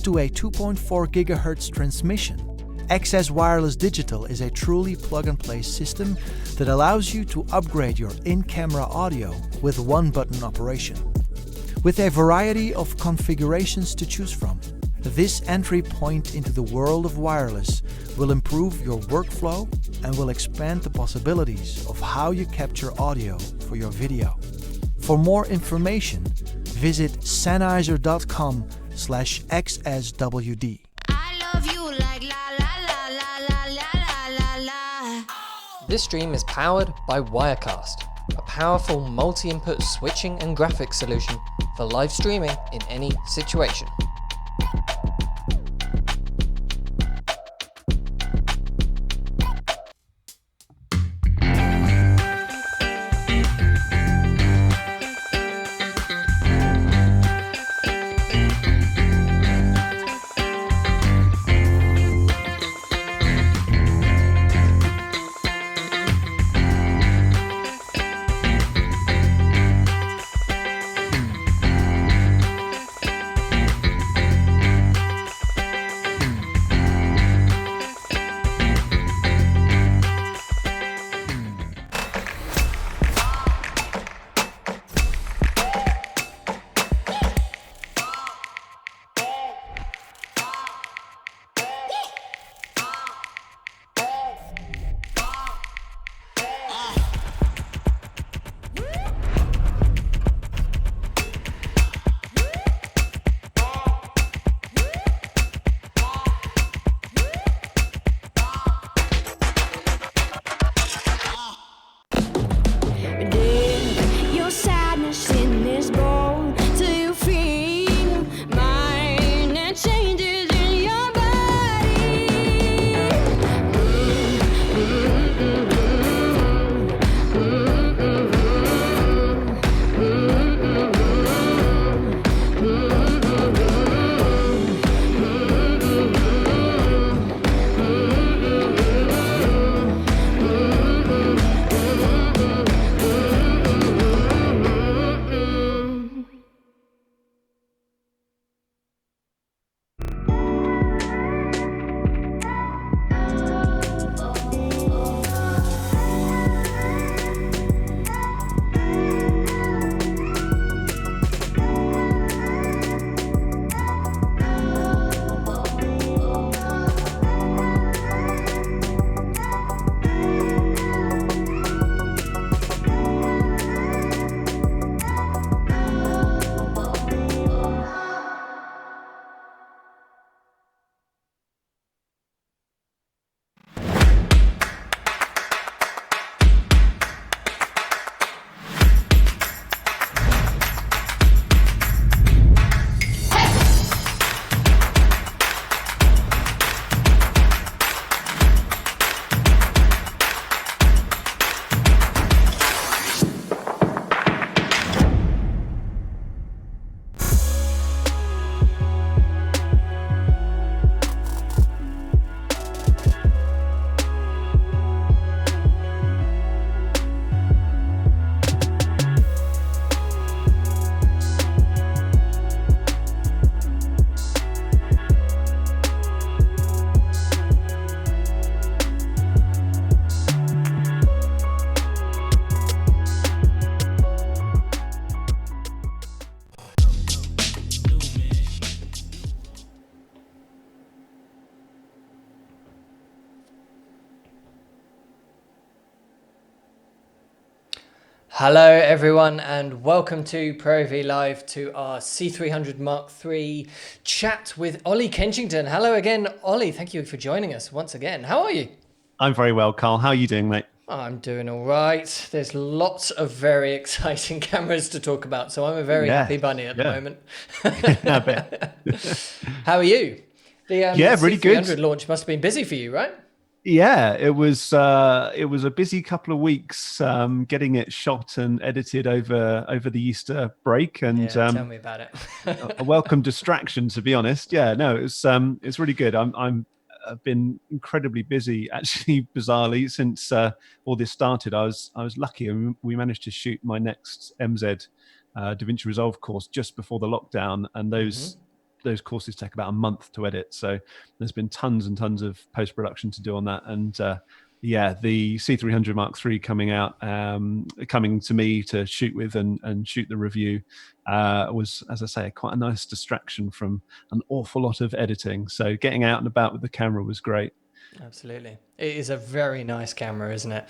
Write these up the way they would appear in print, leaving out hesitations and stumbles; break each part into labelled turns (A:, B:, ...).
A: to a 2.4 GHz transmission, XS Wireless Digital is a truly plug-and-play system that allows you to upgrade your in-camera audio with one-button operation. With a variety of configurations to choose from, this entry point into the world of wireless will improve your workflow and will expand the possibilities of how you capture audio for your video. For more information, visit sennheiser.com/xswd.
B: This stream is powered by Wirecast, a powerful multi-input switching and graphics solution for live streaming in any situation. Hello everyone and welcome to Pro AV Live to our C300 Mark III chat with Ollie Kenchington. Hello again, Ollie. Thank you for joining us once again. How are you?
C: I'm very well, Carl. How are you doing, mate?
B: I'm doing all right. There's lots of very exciting cameras to talk about, so I'm a very happy bunny at the moment.
C: I bet.
B: How are you? The
C: really
B: C300
C: good.
B: launch must have been busy for you, right?
C: Yeah, it was a busy couple of weeks getting it shot and edited over the Easter break, and
B: tell me about it.
C: a welcome distraction, to be honest. Yeah, no, it's really good. I've been incredibly busy, actually, bizarrely, since all this started. I was lucky, and we managed to shoot my next MZ DaVinci Resolve course just before the lockdown, and those those courses take about a month to edit. So there's been tons and tons of post-production to do on that. And yeah, the C300 Mark III coming out, coming to me to shoot with and shoot the review was, as I say, quite a nice distraction from an awful lot of editing. So getting out and about with the camera was great.
B: Absolutely. It is a very nice camera, isn't it?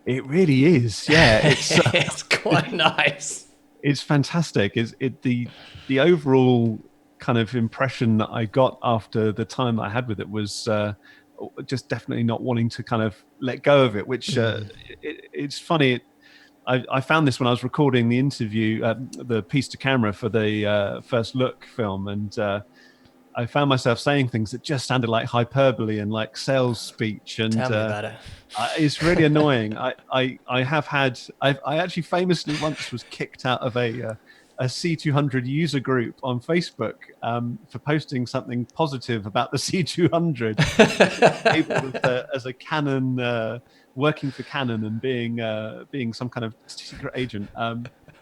C: It really is. Yeah,
B: It's quite nice.
C: It's fantastic. The overall kind of impression that I got after the time that I had with it was just definitely not wanting to kind of let go of it, which it's funny. I found this when I was recording the interview, the piece to camera for the First Look film, and I found myself saying things that just sounded like hyperbole and like sales speech. And
B: Tell me about it.
C: it's really annoying. I actually famously once was kicked out of a C200 user group on Facebook for posting something positive about the C200 as a Canon, working for Canon and being some kind of secret agent.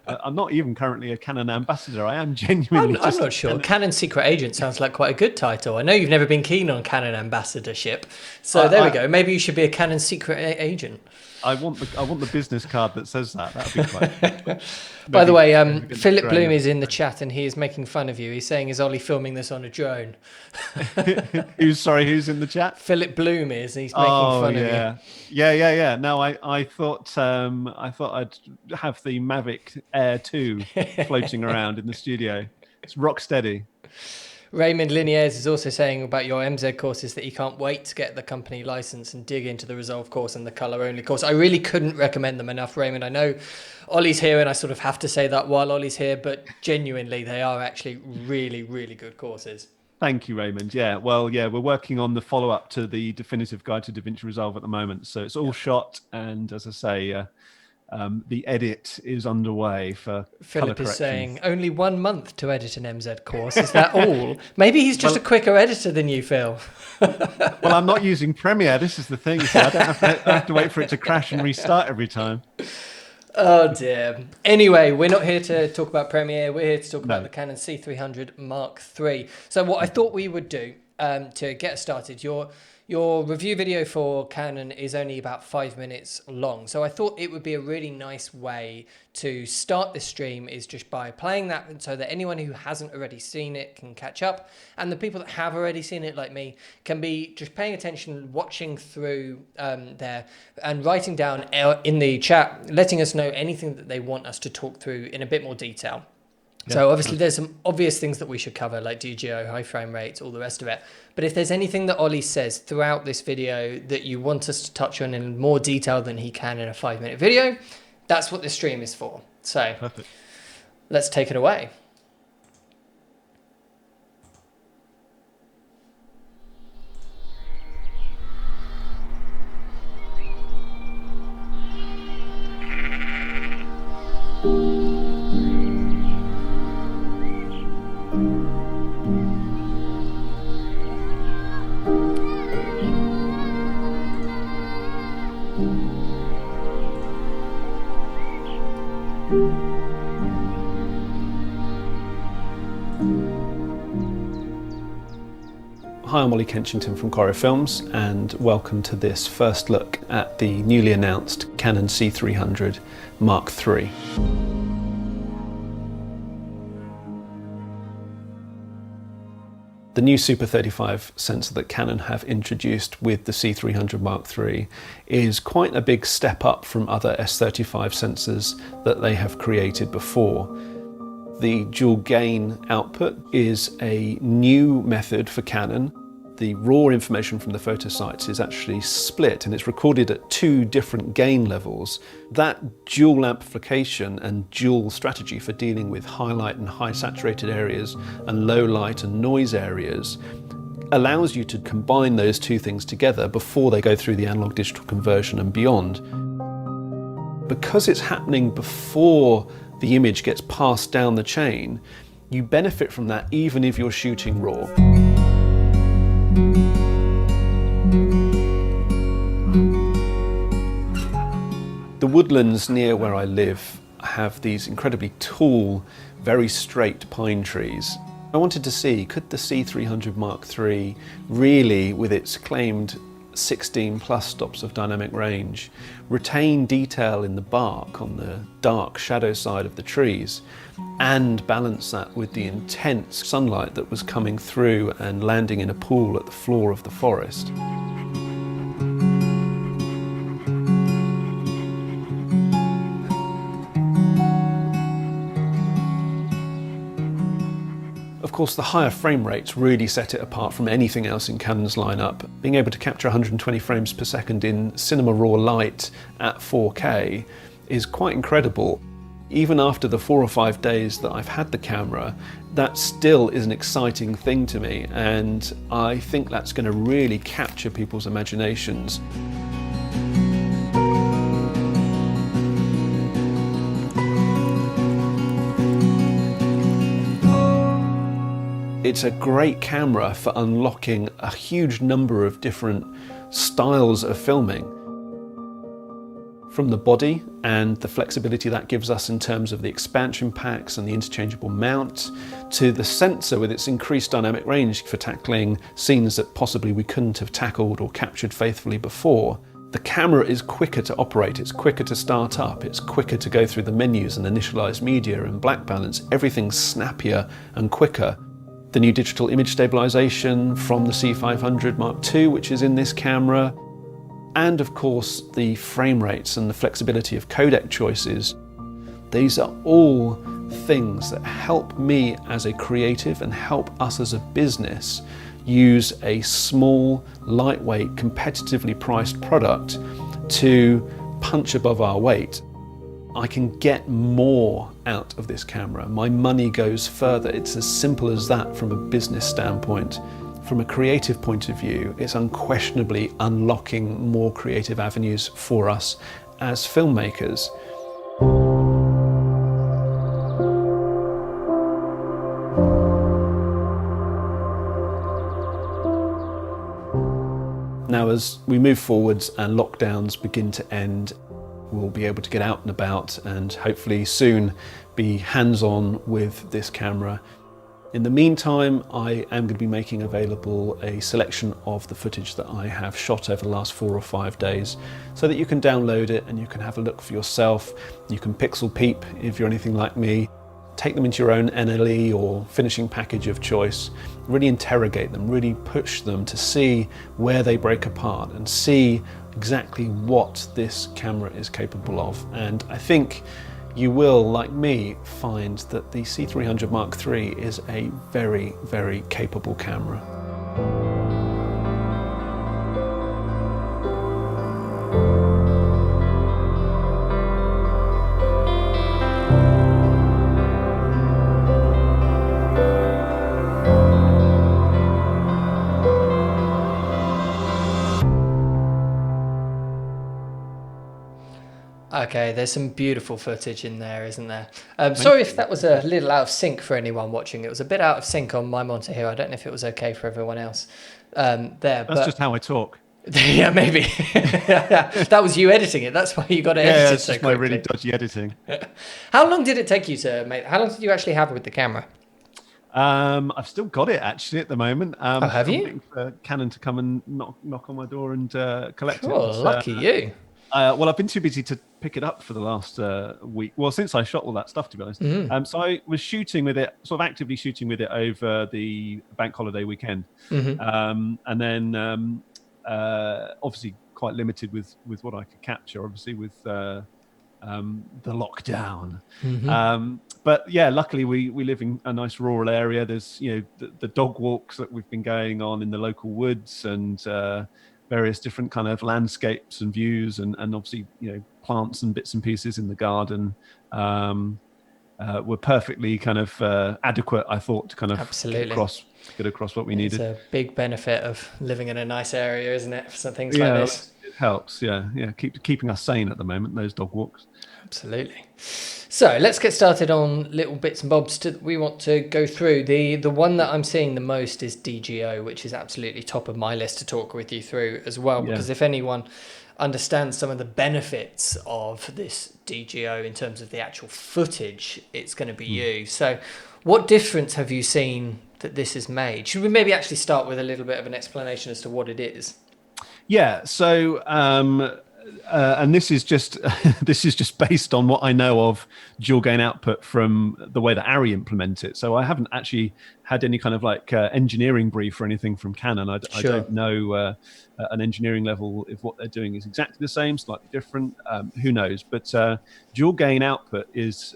C: I'm not even currently a Canon ambassador. I am genuinely.
B: I'm not sure. Canon Secret Agent sounds like quite a good title. I know you've never been keen on Canon ambassadorship, so there we go. Maybe you should be a Canon Secret Agent.
C: I want the business card that says that. That'd be quite.
B: By the way, Philip Bloom is in the chat and he is making fun of you. He's saying, "Is Ollie filming this on a drone?"
C: Who's in the chat?
B: Philip Bloom is. He's making fun of you.
C: Yeah. No, I thought I'd have the Mavic Air 2 floating around in the studio. It's rock steady.
B: Raymond Liniers is also saying about your MZ courses that he can't wait to get the company license and dig into the Resolve course and the color only course. I really couldn't recommend them enough, Raymond. I know Ollie's here and I sort of have to say that while Ollie's here, but genuinely they are actually really, really good courses.
C: Thank you, Raymond. Yeah, well, yeah, we're working on the follow-up to the definitive guide to DaVinci Resolve at the moment. So it's all shot. And as I say, the edit is underway for
B: Philip is saying only 1 month to edit an MZ course. Is that all? Maybe he's just a quicker editor than you, Phil.
C: Well, I'm not using Premiere. This is the thing. So I don't have to wait for it to crash and restart every time.
B: Oh dear. Anyway, we're not here to talk about Premiere. We're here to talk about the Canon C300 Mark III. So what I thought we would do to get us started, your review video for Canon is only about 5 minutes long. So I thought it would be a really nice way to start this stream is just by playing that so that anyone who hasn't already seen it can catch up. And the people that have already seen it, like me, can be just paying attention, watching through there and writing down in the chat, letting us know anything that they want us to talk through in a bit more detail. Yeah. So obviously there's some obvious things that we should cover, like DGO, high frame rates, all the rest of it. But if there's anything that Ollie says throughout this video that you want us to touch on in more detail than he can in a 5-minute video, that's what this stream is for. So perfect. Let's take it away.
D: Hi, I'm Ollie Kenchington from Colourist Films and welcome to this first look at the newly announced Canon C300 Mark III. The new Super 35 sensor that Canon have introduced with the C300 Mark III is quite a big step up from other S35 sensors that they have created before. The dual gain output is a new method for Canon. The raw information from the photo sites is actually split and it's recorded at 2 different gain levels. That dual amplification and dual strategy for dealing with highlight and high saturated areas and low light and noise areas allows you to combine those 2 things together before they go through the analog digital conversion and beyond. Because it's happening before the image gets passed down the chain, you benefit from that even if you're shooting raw. The woodlands near where I live have these incredibly tall, very straight pine trees. I wanted to see, could the C300 Mark III really, with its claimed 16 plus stops of dynamic range, retain detail in the bark on the dark shadow side of the trees and balance that with the intense sunlight that was coming through and landing in a pool at the floor of the forest. Of course, the higher frame rates really set it apart from anything else in Canon's lineup. Being able to capture 120 frames per second in cinema raw light at 4K is quite incredible. Even after the 4 or 5 days that I've had the camera, that still is an exciting thing to me, and I think that's going to really capture people's imaginations. It's a great camera for unlocking a huge number of different styles of filming. From the body and the flexibility that gives us in terms of the expansion packs and the interchangeable mount, to the sensor with its increased dynamic range for tackling scenes that possibly we couldn't have tackled or captured faithfully before. The camera is quicker to operate, it's quicker to start up, it's quicker to go through the menus and initialize media and black balance. Everything's snappier and quicker. The new digital image stabilization from the C500 Mark II, which is in this camera, and of course the frame rates and the flexibility of codec choices. These are all things that help me as a creative and help us as a business use a small, lightweight, competitively priced product to punch above our weight. I can get more out of this camera. My money goes further. It's as simple as that from a business standpoint. From a creative point of view, it's unquestionably unlocking more creative avenues for us as filmmakers. Now, as we move forwards and lockdowns begin to end, we'll be able to get out and about and hopefully soon be hands-on with this camera. In the meantime, I am going to be making available a selection of the footage that I have shot over the last 4 or 5 days so that you can download it and you can have a look for yourself. You can pixel peep if you're anything like me. Take them into your own NLE or finishing package of choice. Really interrogate them, really push them to see where they break apart and see exactly what this camera is capable of. And I think you will, like me, find that the C300 Mark III is a very, very capable camera.
B: Okay, there's some beautiful footage in there, isn't there? Sorry if that was a little out of sync for anyone watching. It was a bit out of sync on my monitor here. I don't know if it was okay for everyone else there.
C: That's just how I talk.
B: Yeah, maybe. That was you editing it. That's why you got to edit it
C: it's
B: so
C: just
B: quickly.
C: my really dodgy editing.
B: How long did it take you to make? How long did you actually have with the camera?
C: I've still got it actually at the moment.
B: Oh, have you?
C: I'm waiting for Canon to come and knock on my door and collect it.
B: Oh, lucky you.
C: Well, I've been too busy to pick it up for the last week. Well, since I shot all that stuff, to be honest.
B: Mm-hmm.
C: So I was shooting with it, sort of actively shooting with it over the bank holiday weekend.
B: Mm-hmm.
C: And then obviously quite limited with what I could capture, obviously with the lockdown.
B: Mm-hmm.
C: But yeah, luckily we live in a nice rural area. There's, the dog walks that we've been going on in the local woods and various different kind of landscapes and views and obviously, plants and bits and pieces in the garden were perfectly kind of adequate, I thought, to kind of get across what we needed.
B: It's a big benefit of living in a nice area, isn't it, for some things like this?
C: It helps, yeah. Keeping us sane at the moment, those dog walks.
B: Absolutely. So let's get started on little bits and bobs we want to go through. The one that I'm seeing the most is DGO, which is absolutely top of my list to talk with you through as well, because if anyone understands some of the benefits of this DGO in terms of the actual footage, it's going to be you. So What difference have you seen that this has made? Should we maybe actually start with a little bit of an explanation as to what it is?
C: Yeah. So, and this is just this is just based on what I know of dual gain output from the way that ARRI implement it. So I haven't actually had any kind of like engineering brief or anything from Canon. I
B: Sure.
C: don't know an engineering level if what they're doing is exactly the same, slightly different. Who knows? But dual gain output is,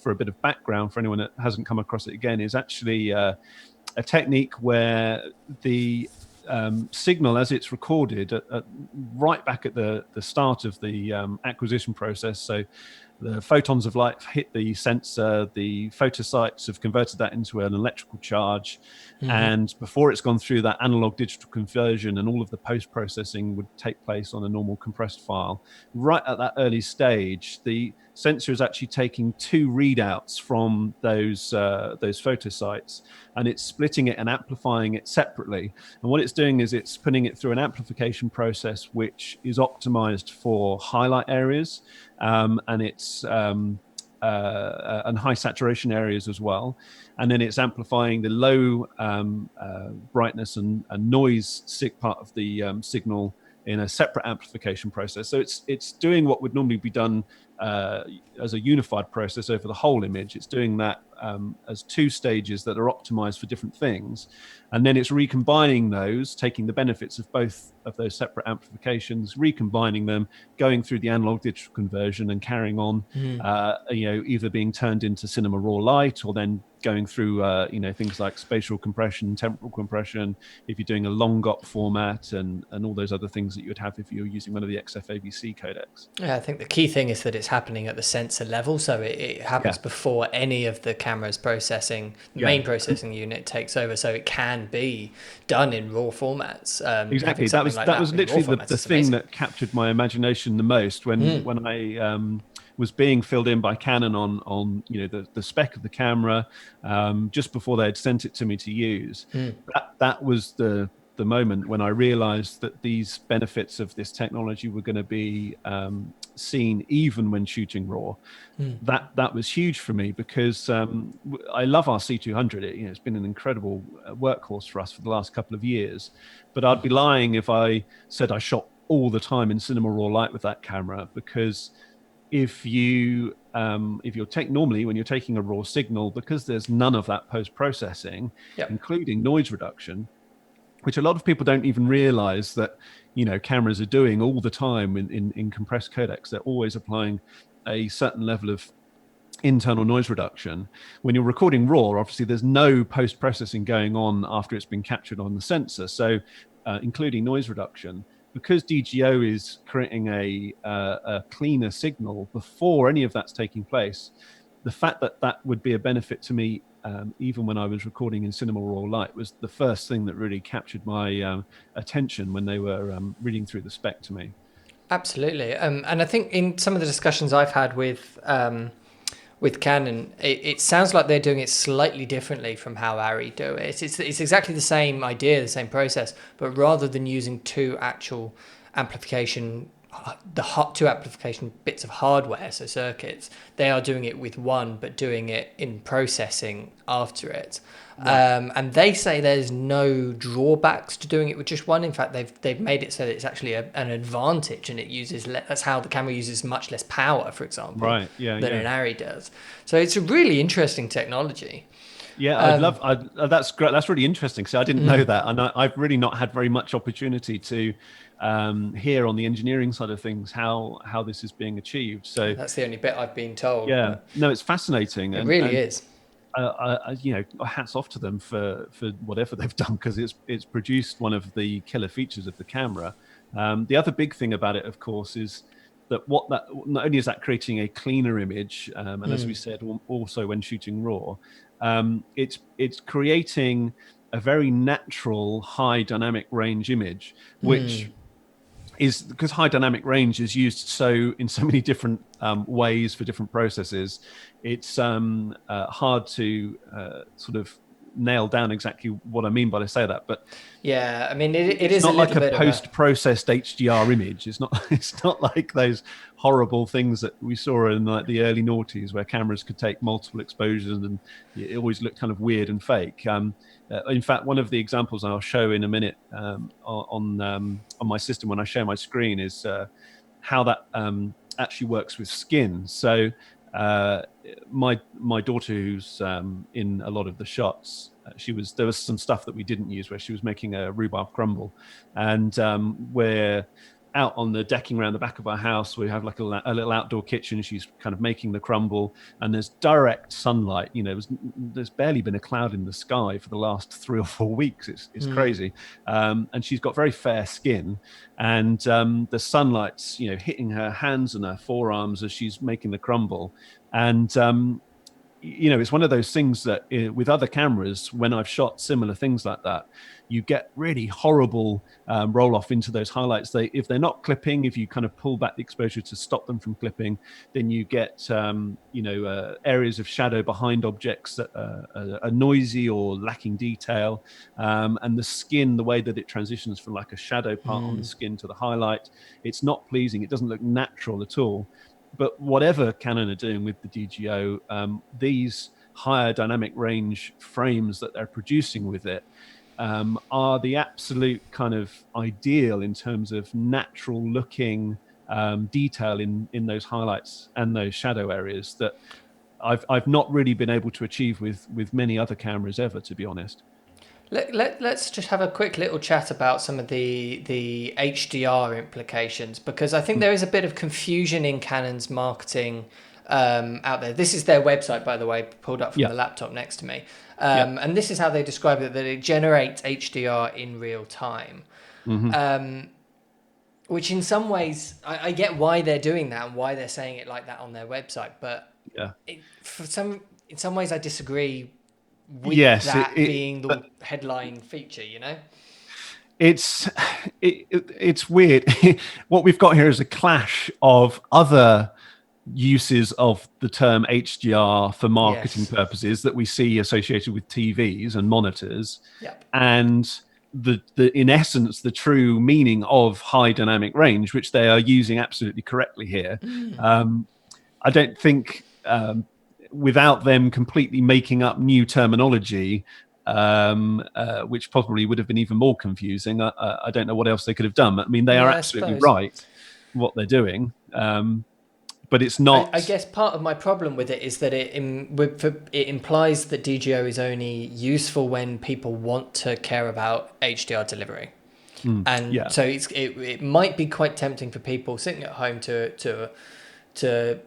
C: for a bit of background for anyone that hasn't come across it again, is actually a technique where the signal as it's recorded right back at the start of the acquisition process. So the photons of light hit the sensor, the photosites have converted that into an electrical charge. And before it's gone through that analog digital conversion and all of the post-processing would take place on a normal compressed file. Right at that early stage, the sensor is actually taking two readouts from those photosites, and it's splitting it and amplifying it separately. And what it's doing is it's putting it through an amplification process which is optimized for highlight areas, and it's and high saturation areas as well. And then it's amplifying the low brightness and noise part of the signal in a separate amplification process. So it's doing what would normally be done as a unified process over the whole image. It's doing that as two stages that are optimized for different things. And then it's recombining those, taking the benefits of both of those separate amplifications, recombining them, going through the analog digital conversion and carrying on, either being turned into cinema raw light or then going through things like spatial compression, temporal compression, if you're doing a long GOP format and all those other things that you would have if you're using one of the XFABC codecs.
B: Yeah, I think the key thing is that it's happening at the sensor level, so it happens before any of the camera's processing, the main processing unit takes over, so it can be done in raw formats.
C: Exactly, that was literally the thing that captured my imagination the most when I was being filled in by Canon on the spec of the camera just before they had sent it to me to use. That was the moment when I realized that these benefits of this technology were going to be seen even when shooting raw. That was huge for me because I love our C300. It's been an incredible workhorse for us for the last couple of years, but I'd be lying if I said I shot all the time in cinema raw light with that camera, because if you're normally when you're taking a raw signal, because there's none of that post-processing, including noise reduction, which a lot of people don't even realize that cameras are doing all the time in compressed codecs. They're always applying a certain level of internal noise reduction. When you're recording raw, obviously there's no post-processing going on after it's been captured on the sensor, so including noise reduction. Because DGO is creating a cleaner signal before any of that's taking place, the fact that would be a benefit to me, even when I was recording in cinema raw light, was the first thing that really captured my attention when they were reading through the spec to me.
B: Absolutely. And I think in some of the discussions I've had with Canon, it sounds like they're doing it slightly differently from how ARRI do it. It's exactly the same idea, the same process, but rather than using two amplification bits of hardware, so circuits, they are doing it with one, but doing it in processing after it. Right. And they say there's no drawbacks to doing it with just one. In fact, they've made it so that it's actually an advantage, and it uses that's how the camera uses much less power, for example, than an ARRI does. So it's a really interesting technology.
C: Yeah, that's great. That's really interesting. So I didn't know that, and I've really not had very much opportunity to hear on the engineering side of things how this is being achieved. So
B: that's the only bit I've been told.
C: Yeah, no, it's fascinating.
B: It really is.
C: Hats off to them for whatever they've done, because it's produced one of the killer features of the camera. The other big thing about it, of course, is that not only is that creating a cleaner image, and as we said, also when shooting raw, it's creating a very natural high dynamic range image, which is because high dynamic range is used in so many different ways for different processes. It's hard to sort of nail down exactly what I mean by I say that, but
B: yeah, I mean, it
C: it's
B: is
C: not
B: a
C: like
B: little
C: a
B: bit
C: post-processed HDR image. It's not. It's not like those horrible things that we saw in like the early noughties, where cameras could take multiple exposures and it always looked kind of weird and fake. In fact, one of the examples I'll show in a minute on my system when I share my screen is how that actually works with skin. So my daughter, who's in a lot of the shots, there was some stuff that we didn't use where she was making a rhubarb crumble, and we're out on the decking around the back of our house. We have like a little outdoor kitchen. She's kind of making the crumble, and there's direct sunlight. There's barely been a cloud in the sky for the last 3 or 4 weeks. It's crazy, and she's got very fair skin, and the sunlight's hitting her hands and her forearms as she's making the crumble, and it's one of those things that with other cameras, when I've shot similar things like that, you get really horrible roll off into those highlights. If they're not clipping, if you kind of pull back the exposure to stop them from clipping, then you get areas of shadow behind objects that are noisy or lacking detail, and the skin, the way that it transitions from like a shadow part on the skin to the highlight, it's not pleasing. It doesn't look natural at all. But whatever Canon are doing with the DGO, these higher dynamic range frames that they're producing with it are the absolute kind of ideal in terms of natural looking detail in those highlights and those shadow areas that I've not really been able to achieve with many other cameras ever, to be honest.
B: Let's just have a quick little chat about some of the HDR implications, because I think there is a bit of confusion in Canon's marketing out there. This is their website, by the way, pulled up from the laptop next to me. And this is how they describe it, that it generates HDR in real time. Which in some ways, I get why they're doing that and why they're saying it like that on their website. But in some ways, I disagree with that being the headline feature,
C: It's weird. What we've got here is a clash of other uses of the term HDR for marketing purposes that we see associated with TVs and monitors, and the in essence the true meaning of high dynamic range, which they are using absolutely correctly here. I don't think without them completely making up new terminology, which probably would have been even more confusing. I don't know what else they could have done. I mean, they are absolutely right what they're doing, but it's not.
B: I guess part of my problem with it is that it implies that DGO is only useful when people want to care about HDR delivery. So it might be quite tempting for people sitting at home to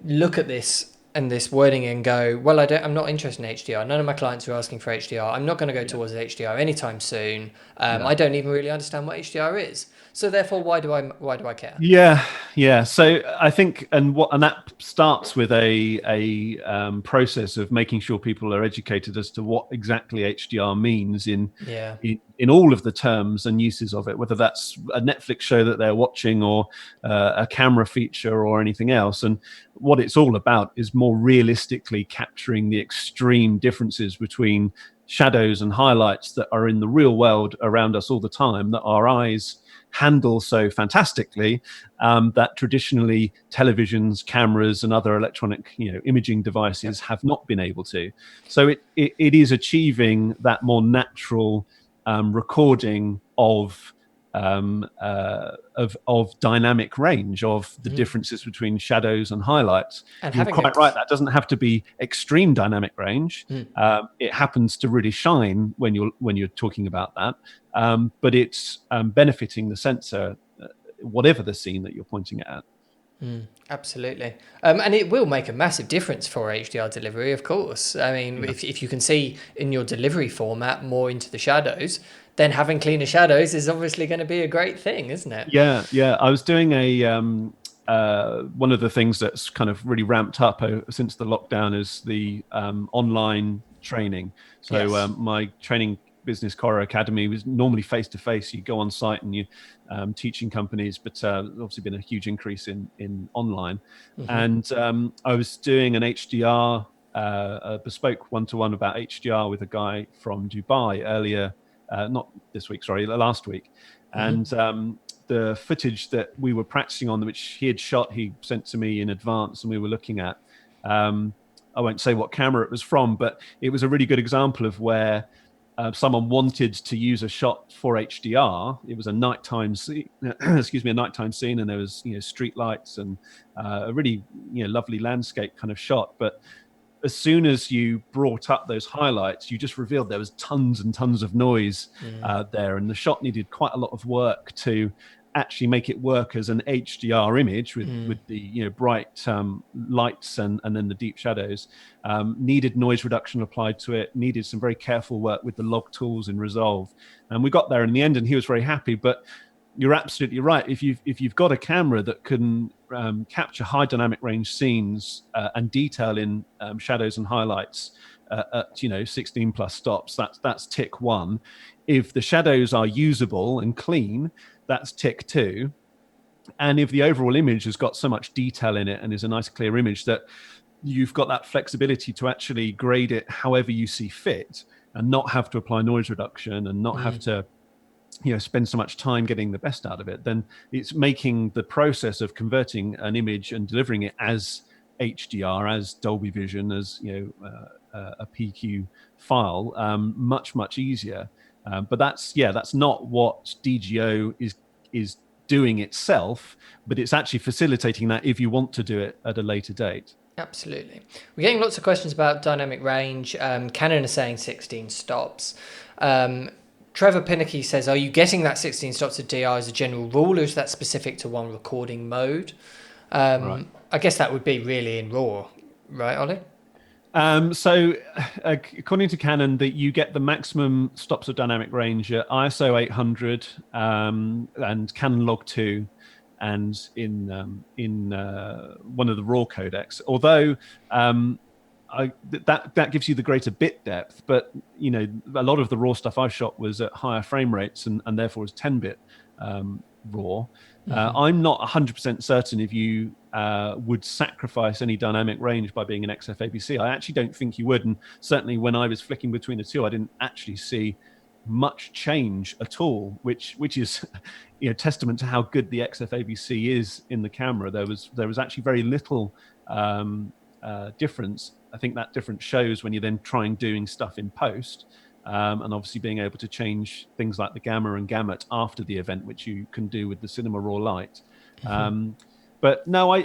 B: look at this and this wording and go, well, I'm not interested in HDR. None of my clients are asking for HDR. I'm not going to go towards HDR anytime soon. I don't even really understand what HDR is. So therefore, why do I care?
C: Yeah. So I think, and that starts with a process of making sure people are educated as to what exactly HDR means in all of the terms and uses of it, whether that's a Netflix show that they're watching or a camera feature or anything else. And what it's all about is more realistically capturing the extreme differences between shadows and highlights that are in the real world around us all the time, that our eyes handle so fantastically, that traditionally televisions, cameras, and other electronic imaging devices have not been able to. So it is achieving that more natural recording of dynamic range of the differences between shadows and highlights. And you're quite right, that doesn't have to be extreme dynamic range. It happens to really shine when you're talking about that, but it's benefiting the sensor, whatever the scene that you're pointing it at.
B: Absolutely. And it will make a massive difference for HDR delivery, of course. I mean, if you can see in your delivery format more into the shadows, then having cleaner shadows is obviously going to be a great thing, isn't it?
C: Yeah. I was doing one of the things that's kind of really ramped up since the lockdown is the online training. So my training business, Cora Academy, was normally face-to-face. You go on site and you teaching companies, but obviously been a huge increase in online. And I was doing an HDR a bespoke one-to-one about HDR with a guy from Dubai earlier, not this week, sorry, last week. And the footage that we were practicing on, which he had shot, he sent to me in advance and we were looking at. I won't say what camera it was from, but it was a really good example of where someone wanted to use a shot for HDR. It was a nighttime scene, excuse me, a nighttime scene, and there was street lights and a really lovely landscape kind of shot. But as soon as you brought up those highlights, you just revealed there was tons and tons of noise there, and the shot needed quite a lot of work to actually make it work as an HDR image with the bright lights and then the deep shadows. Needed noise reduction applied to it, needed some very careful work with the log tools in Resolve, and we got there in the end, and he was very happy. But you're absolutely right. If you've got a camera that can capture high dynamic range scenes and detail in shadows and highlights at 16 plus stops, that's tick one. If the shadows are usable and clean, that's tick two. And if the overall image has got so much detail in it and is a nice clear image that you've got that flexibility to actually grade it however you see fit and not have to apply noise reduction and not have to spend so much time getting the best out of it, then it's making the process of converting an image and delivering it as HDR, as Dolby Vision, as a PQ file, much easier. But that's not what DGO is doing itself, but it's actually facilitating that if you want to do it at a later date.
B: Absolutely. We're getting lots of questions about dynamic range. Canon is saying 16 stops. Trevor Pinnicky says, are you getting that 16 stops of DR as a general rule, or is that specific to one recording mode? Right. I guess that would be really in RAW, right, Ollie?
C: So according to Canon, that you get the maximum stops of dynamic range at ISO 800 and Canon Log 2 and in one of the RAW codecs. Although that gives you the greater bit depth, but a lot of the RAW stuff I shot was at higher frame rates and therefore was 10-bit RAW. I'm not 100% certain if you would sacrifice any dynamic range by being an XFABC. I actually don't think you would, and certainly when I was flicking between the two, I didn't actually see much change at all, which is testament to how good the XFABC is in the camera. There was actually very little difference. I think that difference shows when you're then trying doing stuff in post, and obviously being able to change things like the gamma and gamut after the event, which you can do with the Cinema Raw Light. But no,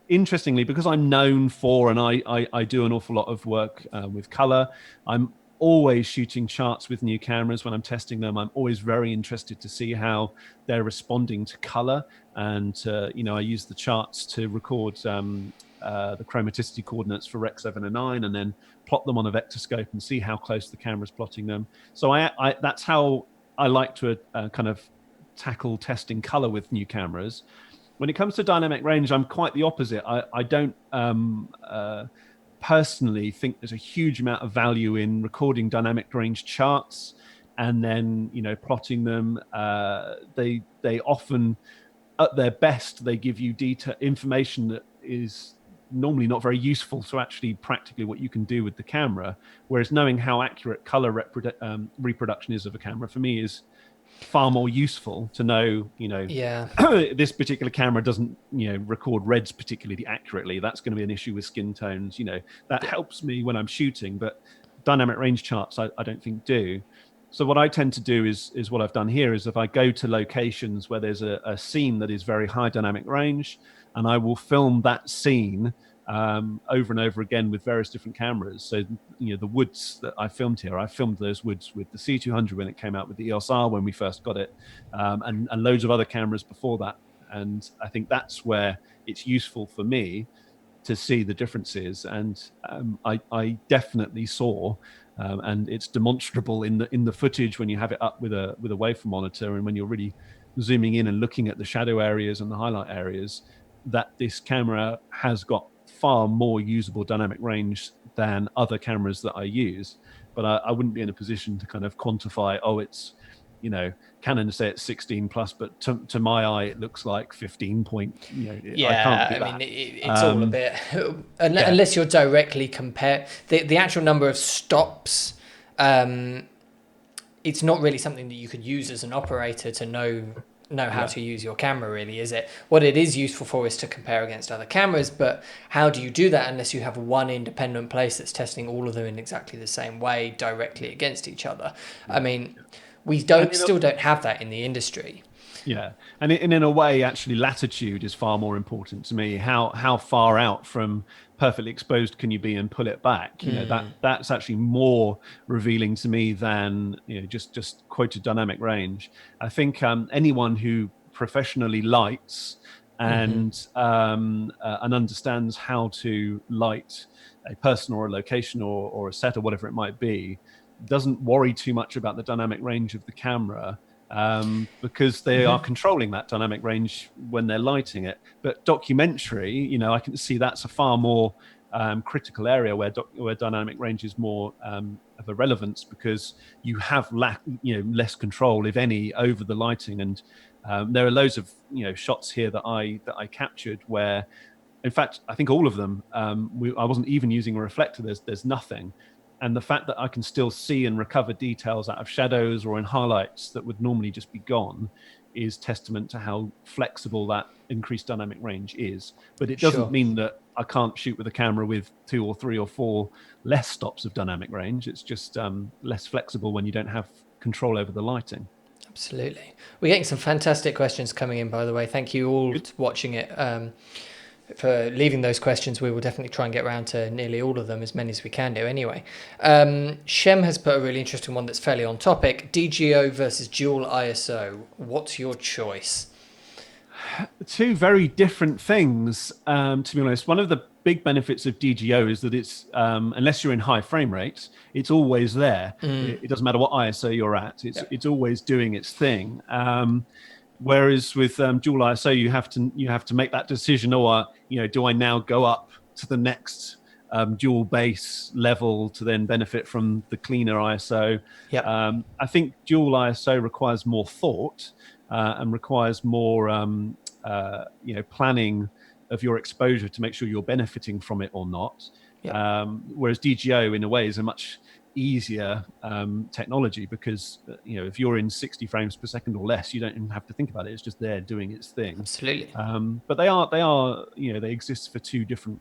C: interestingly, because I'm known for, and I do an awful lot of work with color, I'm always shooting charts with new cameras when I'm testing them. I'm always very interested to see how they're responding to color, and I use the charts to record the chromaticity coordinates for Rec 7 and 9, and then plot them on a vector scope and see how close the camera's plotting them. So that's how I like to kind of tackle testing color with new cameras. When it comes to dynamic range, I'm quite the opposite. I don't personally think there's a huge amount of value in recording dynamic range charts and then plotting them. They often, at their best, they give you information that is normally not very useful to actually practically what you can do with the camera, whereas knowing how accurate color reproduction is of a camera for me is far more useful to know, this particular camera doesn't, record reds particularly accurately. That's going to be an issue with skin tones. That helps me when I'm shooting, but dynamic range charts I don't think do. So what I tend to do is what I've done here is if I go to locations where there's a scene that is very high dynamic range, and I will film that scene over and over again with various different cameras. So, the woods that I filmed here, I filmed those woods with the C200 when it came out, with the EOS R when we first got it, and loads of other cameras before that. And I think that's where it's useful for me to see the differences. And I definitely saw, and it's demonstrable in the footage when you have it up with a waveform monitor, and when you're really zooming in and looking at the shadow areas and the highlight areas, that this camera has got far more usable dynamic range than other cameras that I use. But I wouldn't be in a position to kind of quantify, it's Canon say it's 16 plus, but to my eye it looks like 15 point. I can't do that.
B: I mean, it's all a bit
C: Yeah.
B: unless you're directly compare the actual number of stops. It's not really something that you could use as an operator to know how to use your camera, really, is it? What it is useful for is to compare against other cameras, but how do you do that unless you have one independent place that's testing all of them in exactly the same way directly against each other? I mean, we still don't have that in the industry.
C: Yeah, and in a way, actually, latitude is far more important to me. How far out from perfectly exposed can you be and pull it back? That's actually more revealing to me than just quoted dynamic range. I think anyone who professionally lights and understands how to light a person or a location or a set or whatever it might be doesn't worry too much about the dynamic range of the camera. Because they are controlling that dynamic range when they're lighting it. But documentary, I can see that's a far more critical area where dynamic range is more of a relevance, because you have less control, if any, over the lighting. And there are loads of shots here that I captured where, in fact, I think all of them, I wasn't even using a reflector. There's nothing. And the fact that I can still see and recover details out of shadows or in highlights that would normally just be gone is testament to how flexible that increased dynamic range is. But it doesn't mean that I can't shoot with a camera with 2 or 3 or 4 less stops of dynamic range. It's just less flexible when you don't have control over the lighting.
B: Absolutely. We're getting some fantastic questions coming in, by the way. Thank you all watching it. For leaving those questions. We will definitely try and get around to nearly all of them, as many as we can do anyway. Shem has put a really interesting one that's fairly on topic. DGO versus dual ISO. What's your choice?
C: Two very different things, to be honest. One of the big benefits of DGO is that it's, unless you're in high frame rates, it's always there. It doesn't matter what ISO you're at. It's always doing its thing. Whereas with dual ISO, you have to make that decision, or do I now go up to the next dual base level to then benefit from the cleaner ISO? I think dual ISO requires more thought and requires more planning of your exposure to make sure you're benefiting from it or not. Whereas DGO, in a way, is a much easier technology, because if you're in 60 frames per second or less, you don't even have to think about it. It's just there doing its thing.
B: Absolutely.
C: But they exist for two different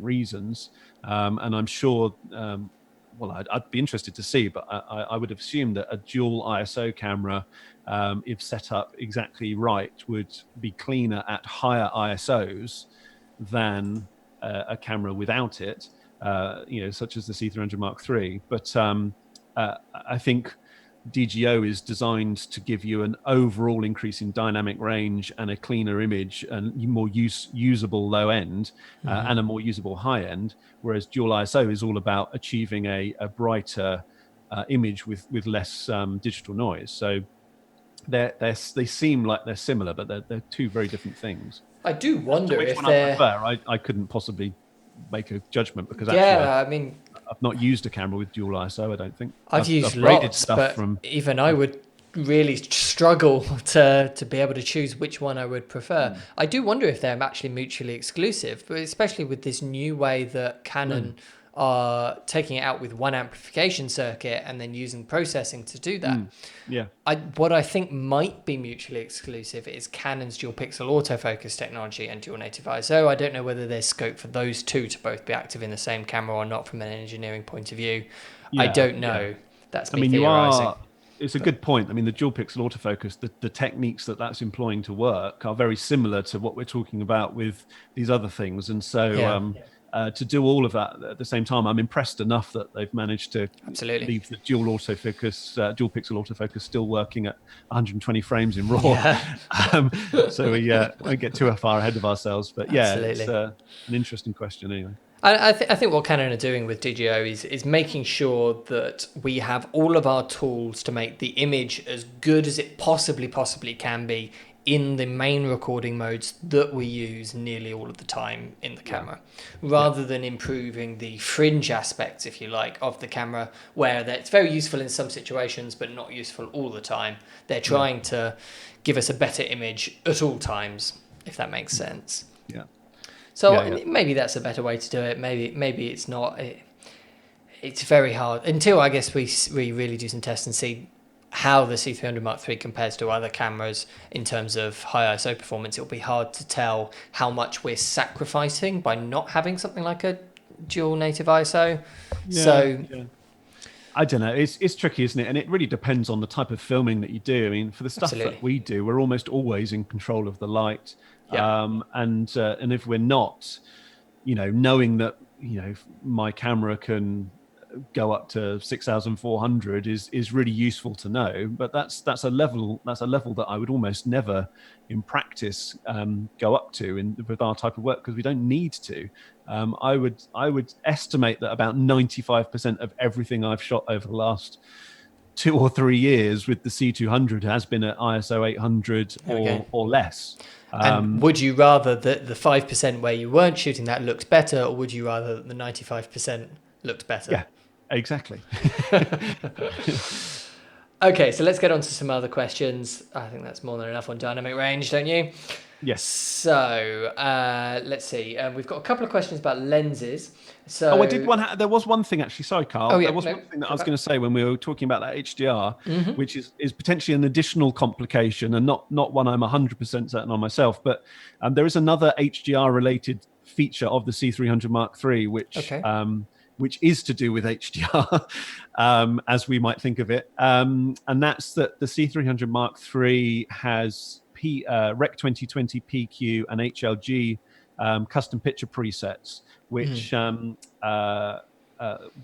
C: reasons, and I'm sure I'd be interested to see, but I would assume that a dual ISO camera, if set up exactly right, would be cleaner at higher ISOs than a camera without it. Such as the C300 Mark III. But I think DGO is designed to give you an overall increase in dynamic range and a cleaner image and more usable low end and a more usable high end, whereas dual ISO is all about achieving a brighter image with less digital noise. So they seem like they're similar, but they're two very different things.
B: I do wonder
C: which
B: if
C: one
B: they're...
C: I prefer. I couldn't possibly make a judgment, because actually I've not used a camera with dual ISO. I don't think
B: I've used lots, but even I would really struggle to be able to choose which one I would prefer. I do wonder if they're actually mutually exclusive, but especially with this new way that Canon are taking it out with one amplification circuit and then using processing to do that. What I think might be mutually exclusive is Canon's dual pixel autofocus technology and dual native ISO. I don't know whether there's scope for those two to both be active in the same camera or not from an engineering point of view. I don't know. That's me theorizing.
C: It's a good point. I mean, the dual pixel autofocus, the techniques that's employing to work are very similar to what we're talking about with these other things. And so to do all of that at the same time, I'm impressed enough that they've managed to leave the dual pixel autofocus still working at 120 frames in RAW. So we won't get too far ahead of ourselves. But it's an interesting question anyway.
B: I think what Canon are doing with DGO is making sure that we have all of our tools to make the image as good as it possibly can be in the main recording modes that we use nearly all of the time in the camera, rather than improving the fringe aspects, if you like, of the camera, where it's very useful in some situations but not useful all the time. They're trying to give us a better image at all times, if that makes sense.
C: Yeah.
B: So maybe that's a better way to do it. Maybe it's not. It's very hard until I guess we really do some tests and see how the C300 Mark III compares to other cameras in terms of high ISO performance. It'll be hard to tell how much we're sacrificing by not having something like a dual native ISO.
C: I don't know. It's tricky, isn't it? And it really depends on the type of filming that you do. I mean, for the stuff that we do, we're almost always in control of the light. And if we're not, knowing that, my camera can go up to 6,400 is really useful to know. But that's a level that I would almost never in practice go up to with our type of work, because we don't need to. I would estimate that about 95% of everything I've shot over the last 2 or 3 years with the C200 has been at ISO 800 or less.
B: And would you rather that the 5% where you weren't shooting that looked better, or would you rather that the 95% looked better?
C: Yeah, exactly.
B: Okay, so let's get on to some other questions. I think that's more than enough on dynamic range, don't you?
C: Yes.
B: So let's see. We've got a couple of questions about lenses. So
C: I did one. There was one thing actually. Sorry, Carl. There was one thing that I was going to say when we were talking about that HDR, which is potentially an additional complication, and not one I'm 100% certain on myself. But there is another HDR related feature of the C300 Mark III, which is to do with HDR, as we might think of it, and that's that the C300 Mark III has Rec 2020 PQ and HLG custom picture presets, which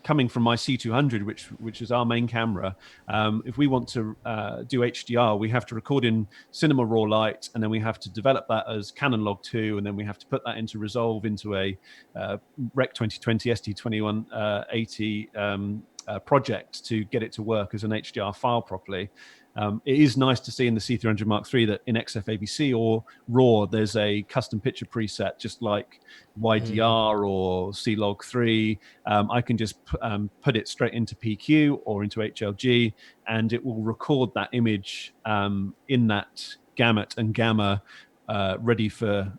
C: coming from my C200, which is our main camera, if we want to do HDR, we have to record in cinema raw light, and then we have to develop that as Canon Log 2, and then we have to put that into Resolve into a Rec 2020 ST2180 project to get it to work as an HDR file properly. It is nice to see in the C300 Mark III that in XFABC or RAW, there's a custom picture preset, just like YDR or C-Log 3. I can just put it straight into PQ or into HLG, and it will record that image in that gamut and gamma, ready for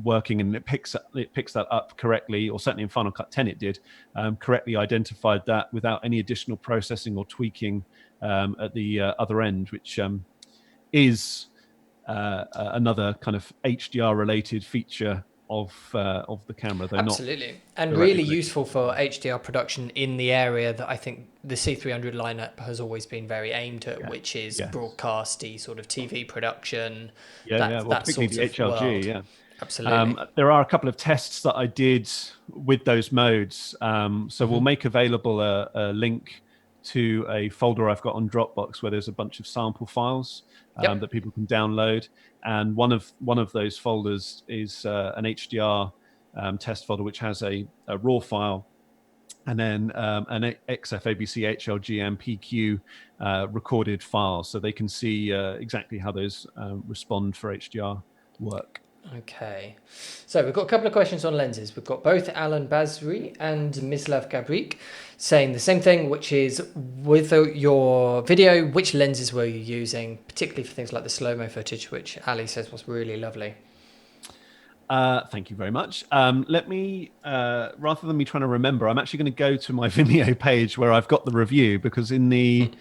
C: working, and it picks that up correctly, or certainly in Final Cut 10 it did, correctly identified that without any additional processing or tweaking at the other end, which is another kind of HDR related feature of the camera, though
B: absolutely, and really useful for HDR production in the area that I think the C300 lineup has always been very aimed at, which is broadcasty sort of TV production.
C: Well, particularly the HLG, world.
B: Absolutely.
C: There are a couple of tests that I did with those modes, so we'll make available a link to a folder I've got on Dropbox where there's a bunch of sample files that people can download, and one of those folders is an HDR test folder which has a raw file, and then an XFABC, HLG, and PQ recorded file, so they can see exactly how those respond for HDR work.
B: Okay, so we've got a couple of questions on lenses. We've got both Alan Basri and Mislav Gabrik saying the same thing, which is, with your video, which lenses were you using, particularly for things like the slow-mo footage, which Ali says was really lovely.
C: Thank you very much. Let me, rather than me trying to remember, I'm actually going to go to my Vimeo page where I've got the review, because in the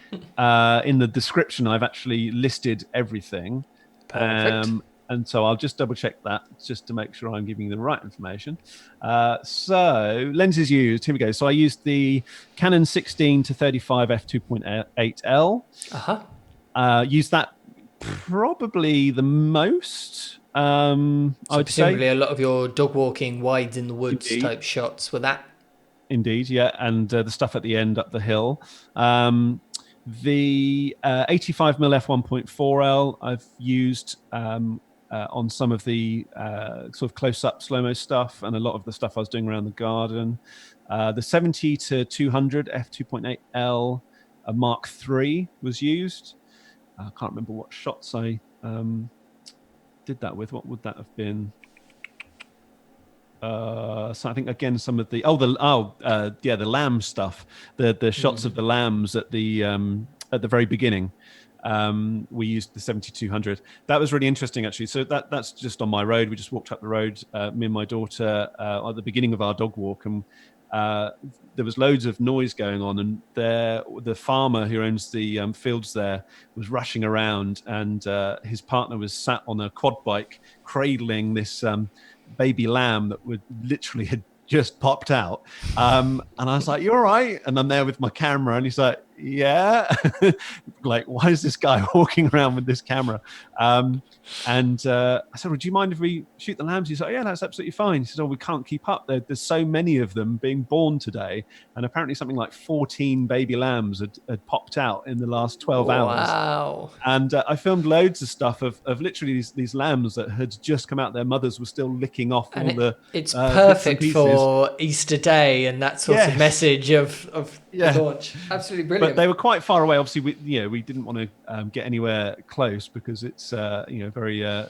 C: description I've actually listed everything.
B: Perfect.
C: And so I'll just double check that just to make sure I'm giving you the right information. So lenses used, here we go. So I used the Canon 16 to 35 f2.8L. Used that probably the most. I would
B: presumably
C: say
B: a lot of your dog walking, wides in the woods
C: Indeed.
B: Type shots were that.
C: Indeed, yeah, and the stuff at the end up the hill. The 85mm f1.4L I've used on some of the sort of close-up slow-mo stuff, and a lot of the stuff I was doing around the garden. The 70 to 200 f2.8L Mark III was used. I can't remember what shots I did that with, what would that have been? So I think again some of the the lamb stuff, the shots of the lambs at the very beginning. We used the 7200. That was really interesting, actually. So that's just on my road. We just walked up the road, me and my daughter, at the beginning of our dog walk, and there was loads of noise going on, and the farmer who owns the fields there was rushing around, and his partner was sat on a quad bike cradling this baby lamb that would literally had just popped out. And I was like, "You all right?" And I'm there with my camera, and he's like, "Yeah." Like, why is this guy walking around with this camera? And I said, "Would you mind if we shoot the lambs?" He's like, "Yeah, that's absolutely fine." He said, "Oh, we can't keep up. There's so many of them being born today." And apparently something like 14 baby lambs had popped out in the last 12 hours.
B: Wow.
C: And I filmed loads of stuff of literally these lambs that had just come out. Their mothers were still licking off all the
B: it's
C: bits and
B: perfect
C: pieces.
B: for Easter Day and that sort of message of the launch. Absolutely brilliant.
C: But they were quite far away. Obviously, we didn't want to get anywhere close because it's very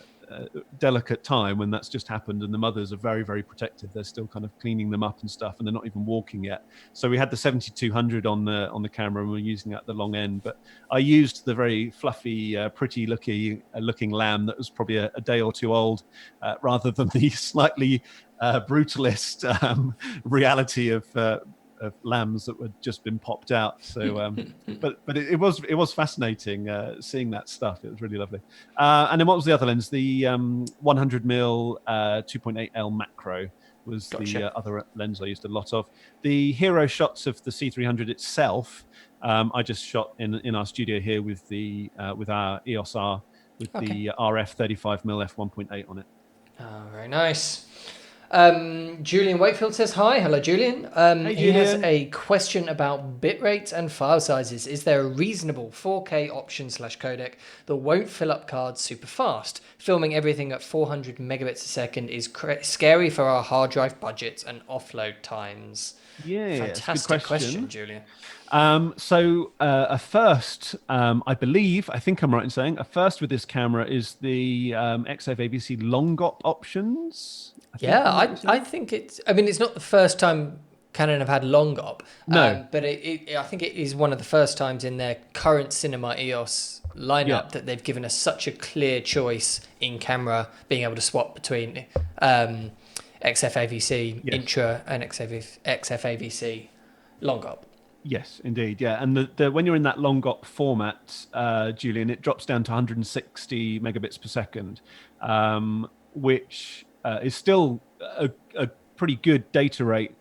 C: delicate time when that's just happened, and the mothers are very, very protective. They're still kind of cleaning them up and stuff, and they're not even walking yet. So we had the 7200 on the camera, and we were using it at the long end. But I used the very fluffy, pretty looking lamb that was probably a day or two old, rather than the slightly brutalist reality of lambs that had just been popped out. So, but it was fascinating seeing that stuff. It was really lovely. And then what was the other lens? The 100mm 2.8L macro was the other lens I used a lot of. The hero shots of the C300 itself, I just shot in our studio here with our EOS R with the RF 35mm f1.8 on it.
B: Oh, very nice. Julian Wakefield says hi. Hello, Julian.
C: Hey,
B: he has
C: Julian.
B: a question about bitrate and file sizes. Is there a reasonable 4K option / codec that won't fill up cards super fast? Filming everything at 400 megabits a second is scary for our hard drive budgets and offload times.
C: Yeah,
B: fantastic question, Julian.
C: So a first, I think I'm right in saying, a first with this camera is the XF-ABC long GOP options.
B: I think it's not the first time Canon have had long GOP.
C: No.
B: But I think it is one of the first times in their current Cinema EOS lineup that they've given us such a clear choice in camera, being able to swap between XF-AVC Intra and XF-AVC long GOP.
C: Yes, indeed. Yeah. And when you're in that long GOP format, Julian, it drops down to 160 megabits per second, which is still a pretty good data rate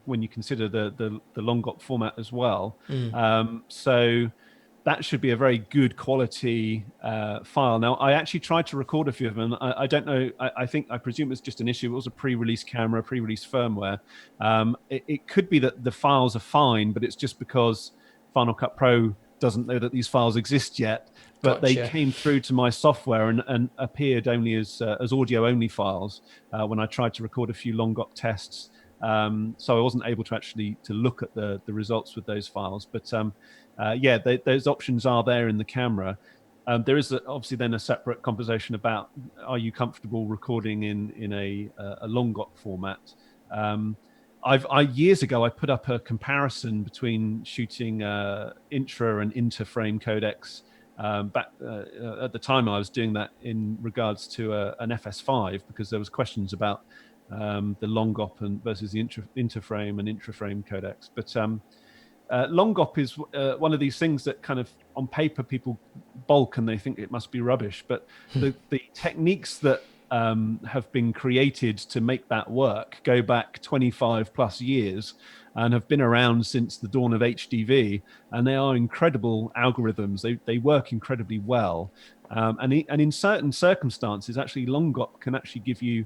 C: when you consider the long GOP format as well. So that should be a very good quality file. Now, I actually tried to record a few of them. I don't know. I presume it's just an issue. It was a pre-release camera, pre-release firmware. It could be that the files are fine, but it's just because Final Cut Pro doesn't know that these files exist yet. But they came through to my software and appeared only as audio-only files when I tried to record a few long GOP tests. So I wasn't able to actually look at the results with those files. But those options are there in the camera. There is obviously then a separate conversation about, are you comfortable recording in a long GOP format? Years ago, I put up a comparison between shooting intra and interframe codecs. Back at the time, I was doing that in regards to an FS5 because there was questions about the long GOP versus the interframe and intraframe codecs. But long GOP is one of these things that kind of on paper people balk and they think it must be rubbish. But the techniques that have been created to make that work go back 25 plus years and have been around since the dawn of HDV, and they are incredible algorithms. They work incredibly well, and in certain circumstances, actually long GOP can actually give you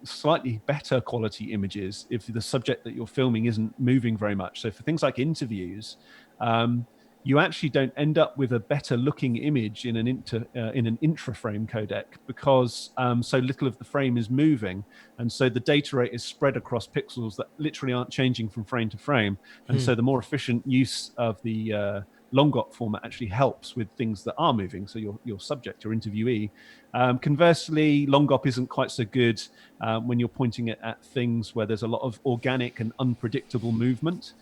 C: slightly better quality images if the subject that you're filming isn't moving very much. So for things like interviews, you actually don't end up with a better looking image in an intraframe codec because so little of the frame is moving, and so the data rate is spread across pixels that literally aren't changing from frame to frame, and so the more efficient use of the long-op format actually helps with things that are moving. So your subject, your interviewee. Conversely, long-op isn't quite so good when you're pointing it at things where there's a lot of organic and unpredictable movement,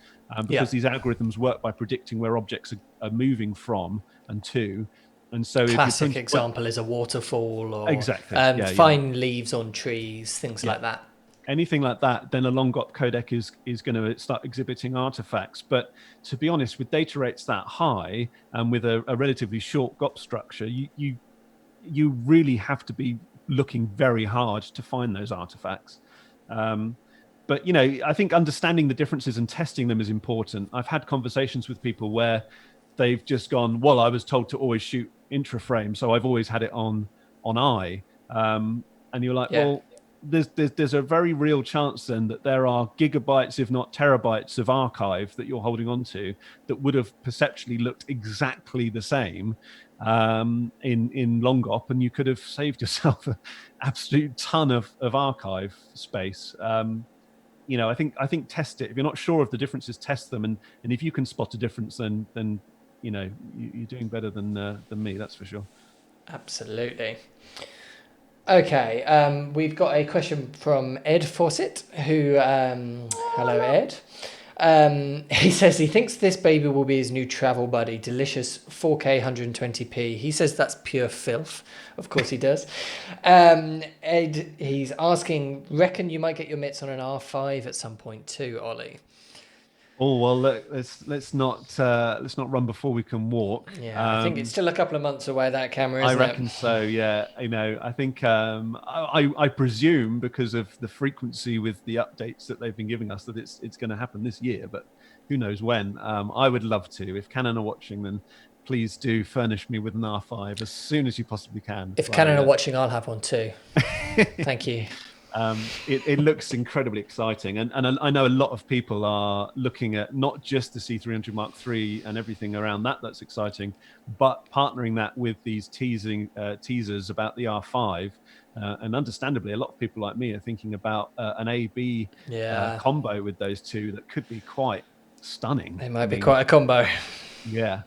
C: because these algorithms work by predicting where objects are moving from and to. And so
B: Classic example is a waterfall or
C: exactly,
B: fine leaves on trees, things like that.
C: Anything like that, then a long-op codec is going to start exhibiting artifacts. But to be honest, with data rates that high and with a relatively short GOP structure, you really have to be looking very hard to find those artifacts. But I think understanding the differences and testing them is important. I've had conversations with people where they've just gone, well, I was told to always shoot intra-frame, so I've always had it on eye. And you're like, well, there's a very real chance then that there are gigabytes, if not terabytes, of archive that you're holding on to that would have perceptually looked exactly the same in long-op, and you could have saved yourself an absolute ton of archive space. I think test it. If you're not sure of the differences, test them, and if you can spot a difference, then you're doing better than me, that's for sure.
B: Absolutely. Okay, we've got a question from Ed Fawcett, who, hello Ed. He says he thinks this baby will be his new travel buddy, delicious 4K 120p. He says that's pure filth. Of course he does. Ed, he's asking, reckon you might get your mitts on an R5 at some point too, Ollie?
C: Oh well, let's not run before we can walk.
B: Yeah, I think it's still a couple of months away, that camera, isn't
C: it? I reckon so. Yeah, I think I presume because of the frequency with the updates that they've been giving us that it's going to happen this year, but who knows when. I would love to. If Canon are watching, then please do furnish me with an R5 as soon as you possibly can.
B: If Canon are watching, I'll have one too. Thank you.
C: It looks incredibly exciting, and I know a lot of people are looking at not just the C300 Mark III and everything around that's exciting, but partnering that with these teasers about the R5, and understandably, a lot of people like me are thinking about an A/B combo with those two that could be quite stunning.
B: They might be quite a combo.
C: Yeah.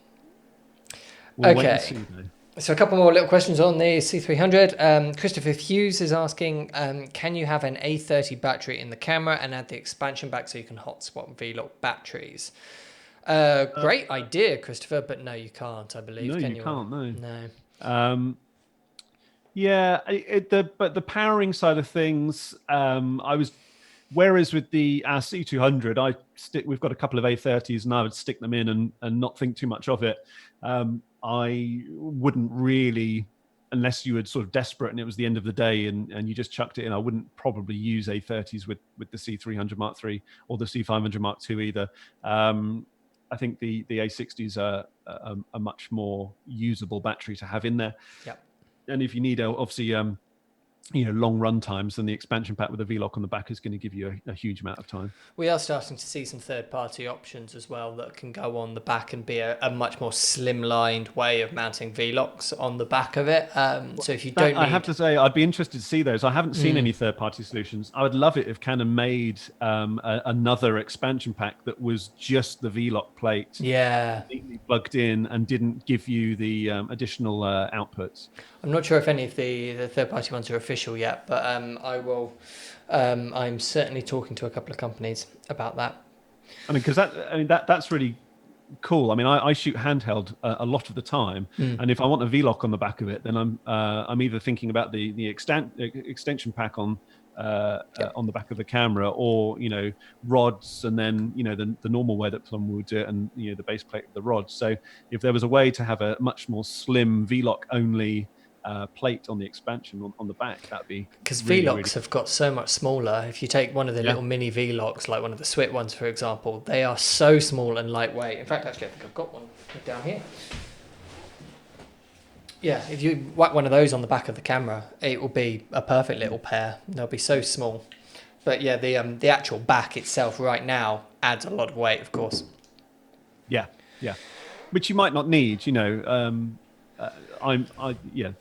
C: We'll wait and see, though.
B: So a couple more little questions on the C300. Christopher Hughes is asking, can you have an A30 battery in the camera and add the expansion back so you can hotspot V-Lock batteries? Great idea, Christopher, but no, you can't, I believe.
C: No, you can't, no.
B: No.
C: But the powering side of things, whereas with our C200, we've got a couple of A30s and I would stick them in and not think too much of it. I wouldn't really, unless you were sort of desperate and it was the end of the day and you just chucked it in, I wouldn't probably use A30s with the C300 Mark III or the C500 Mark II either. I think the A60s are a much more usable battery to have in there.
B: Yep.
C: And if you need, obviously, long run times, then the expansion pack with a V-Lock on the back is going to give you a huge amount of time. We
B: are starting to see some third-party options as well that can go on the back and be a much more slimlined way of mounting V-Locks on the back of it. So if you don't
C: I have to say, I'd be interested to see those. I haven't seen any third-party solutions. I would love it if Canon made another expansion pack that was just the V-Lock plate, completely plugged in and didn't give you the additional outputs.
B: I'm not sure if any of the third-party ones are official yet, but I will. I'm certainly talking to a couple of companies about that.
C: I mean, because that's really cool. I mean, I shoot handheld a lot of the time, and if I want a V-Lock on the back of it, then I'm either thinking about the extension pack on the back of the camera, or rods, and then the normal way that someone would do it, and the base plate of the rods. So if there was a way to have a much more slim V-Lock only plate on the expansion on the back, that'd be,
B: because really, V-Locks have got so much smaller. If you take one of the little mini V-Locks, like one of the Swit ones, for example, they are so small and lightweight. In fact, actually, I think I've got one down here. Yeah, if you whack one of those on the back of the camera, it will be a perfect little pair. They'll be so small. But yeah, the actual back itself right now adds a lot of weight, of course. Yeah,
C: which you might not need, for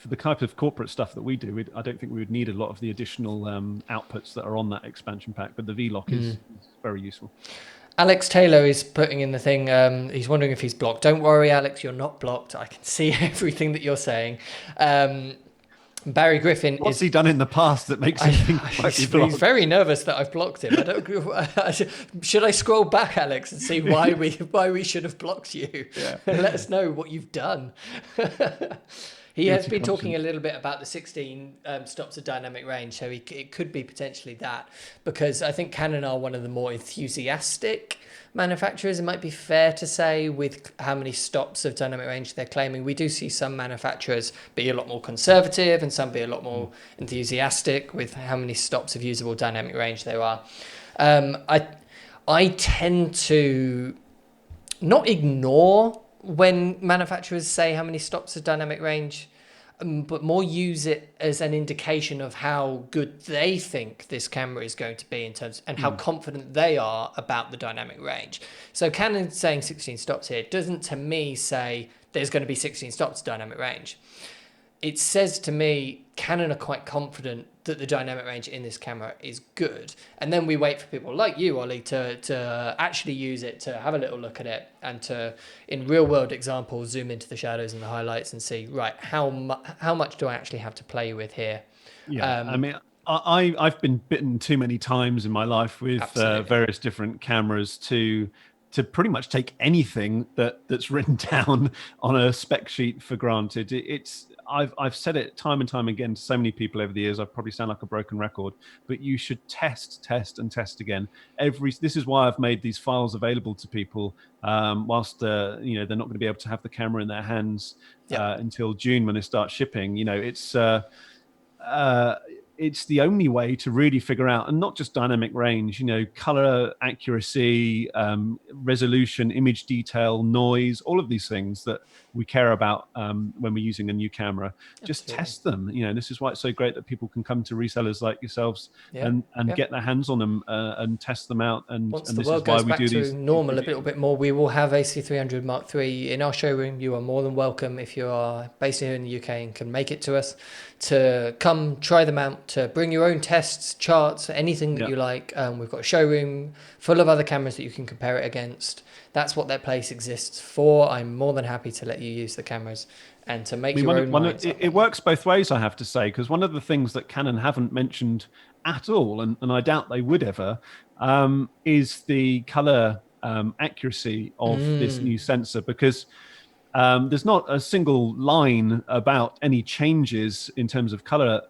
C: the type of corporate stuff that we do, I don't think we would need a lot of the additional outputs that are on that expansion pack, but the V-Lock is very useful.
B: Alex Taylor is putting in the thing. He's wondering if he's blocked. Don't worry, Alex, you're not blocked. I can see everything that you're saying. Barry Griffin
C: What's he done in the past that makes him think he might be blocked?
B: He's very nervous that I've blocked him. I don't. Should I scroll back, Alex, and see why we should have blocked you? Yeah. Let us know what you've done. He has been talking a little bit about the 16 stops of dynamic range, so it could be potentially that, because I think Canon are one of the more enthusiastic manufacturers, it might be fair to say, with how many stops of dynamic range they're claiming. We do see some manufacturers be a lot more conservative and some be a lot more enthusiastic with how many stops of usable dynamic range there are. I tend to not ignore when manufacturers say how many stops of dynamic range, but more use it as an indication of how good they think this camera is going to be in terms, and how confident they are about the dynamic range. So Canon saying 16 stops here doesn't to me say there's going to be 16 stops dynamic range. It says to me Canon are quite confident that the dynamic range in this camera is good, and then we wait for people like you, Ollie, to actually use it, to have a little look at it, and to, in real world examples, zoom into the shadows and the highlights and see, right, how much do I actually have to play with here?
C: Yeah, I mean, I've been bitten too many times in my life with various different cameras to pretty much take anything that's written down on a spec sheet for granted. I've said it time and time again to so many people over the years. I probably sound like a broken record, but you should test and test again. This is why I've made these files available to people, whilst they're not going to be able to have the camera in their hands until June when they start shipping. It's the only way to really figure out, and not just dynamic range, color accuracy, resolution, image detail, noise, all of these things that we care about when we're using a new camera. Just test them. This is why it's so great that people can come to resellers like yourselves and get their hands on them and test them out. And
B: once
C: and
B: the
C: this
B: world
C: is why
B: goes
C: we
B: back
C: do
B: to
C: these
B: normal a little bit more, we will have a C300 Mark III in our showroom. You are more than welcome, if you are based here in the UK and can make it to us, to come try them out, to bring your own tests, charts, anything that you like. We've got a showroom full of other cameras that you can compare it against. That's what that place exists for. I'm more than happy to let you use the cameras and to make your own minds up.
C: It works both ways, I have to say, because one of the things that Canon haven't mentioned at all, and I doubt they would ever, is the color accuracy of this new sensor, because there's not a single line about any changes in terms of color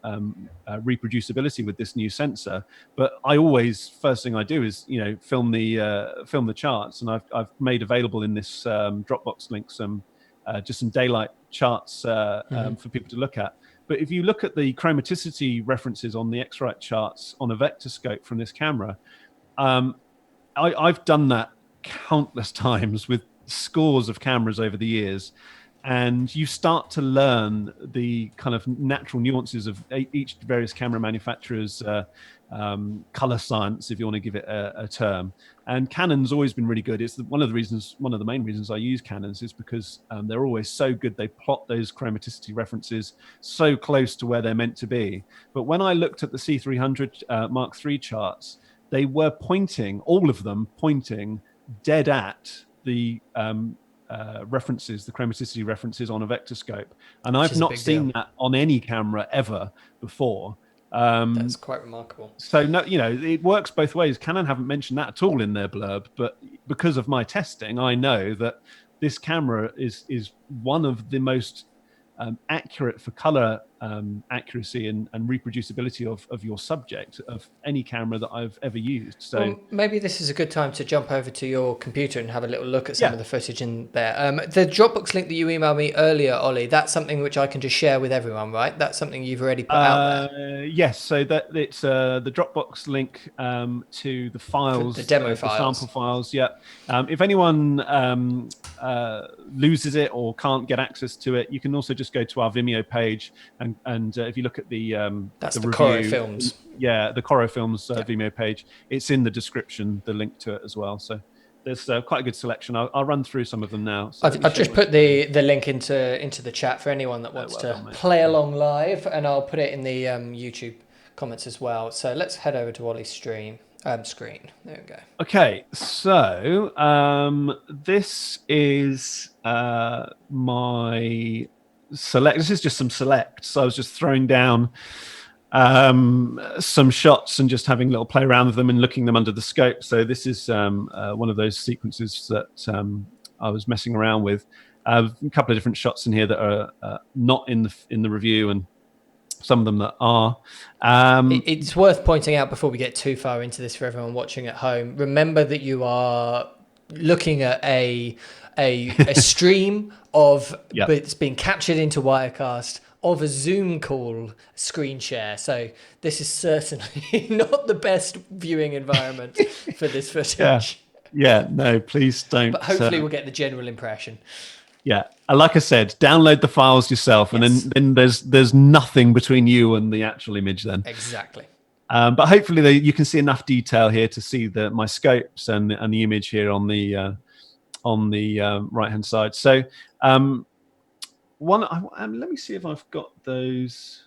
C: reproducibility with this new sensor. But I always, first thing I do is film the charts, and I've made available in this Dropbox link just some daylight charts for people to look at. But if you look at the chromaticity references on the X-Rite charts on a vector scope from this camera, I've done that countless times with scores of cameras over the years, and you start to learn the kind of natural nuances of each various camera manufacturer's color science, if you want to give it a term. And Canon's always been really good. It's one of the main reasons I use Canons is because they're always so good. They plot those chromaticity references so close to where they're meant to be. But when I looked at the C300 Mark III charts, they were all of them pointing dead at the references, the chromaticity references on a vector scope. And I've not seen that on any camera ever before.
B: That's quite remarkable.
C: So no, it works both ways. Canon haven't mentioned that at all in their blurb, but because of my testing, I know that this camera is one of the most accurate for color accuracy and reproducibility of your subject of any camera that I've ever used. So
B: well, maybe this is a good time to jump over to your computer and have a little look at some of the footage in there. The Dropbox link that you emailed me earlier, Ollie, that's something which I can just share with everyone, right? That's something you've already put out there.
C: Yes, so that it's the Dropbox link to the files,
B: the demo files,
C: the sample files. Yeah. If anyone loses it or can't get access to it, you can also just go to our Vimeo page and if you look at the
B: that's the
C: review,
B: Coro Films.
C: Yeah, the Coro Films Vimeo page. It's in the description, the link to it as well. So there's quite a good selection. I'll run through some of them now. So
B: I've just put the link into the chat for anyone that wants to play along live, and I'll put it in the YouTube comments as well. So let's head over to Ollie's stream Screen. There we go.
C: Okay, so this is my select. This is just some selects. So I was just throwing down some shots and just having a little play around with them and looking them under the scope. So this is one of those sequences that I was messing around with. A couple of different shots in here that are not in the review, and some of them that are.
B: It's worth pointing out before we get too far into this for everyone watching at home. Remember that you are looking at a stream of,
C: Yep.
B: but it's been captured into Wirecast of a Zoom call screen share. So this is certainly not the best viewing environment for this footage.
C: Yeah, no, please don't.
B: But hopefully we'll get the general impression.
C: Yeah, like I said, download the files yourself, and
B: Yes.
C: then there's nothing between you and the actual image then.
B: Exactly.
C: But hopefully you can see enough detail here to see my scopes and the image here on the right hand side. So let me see if I've got those.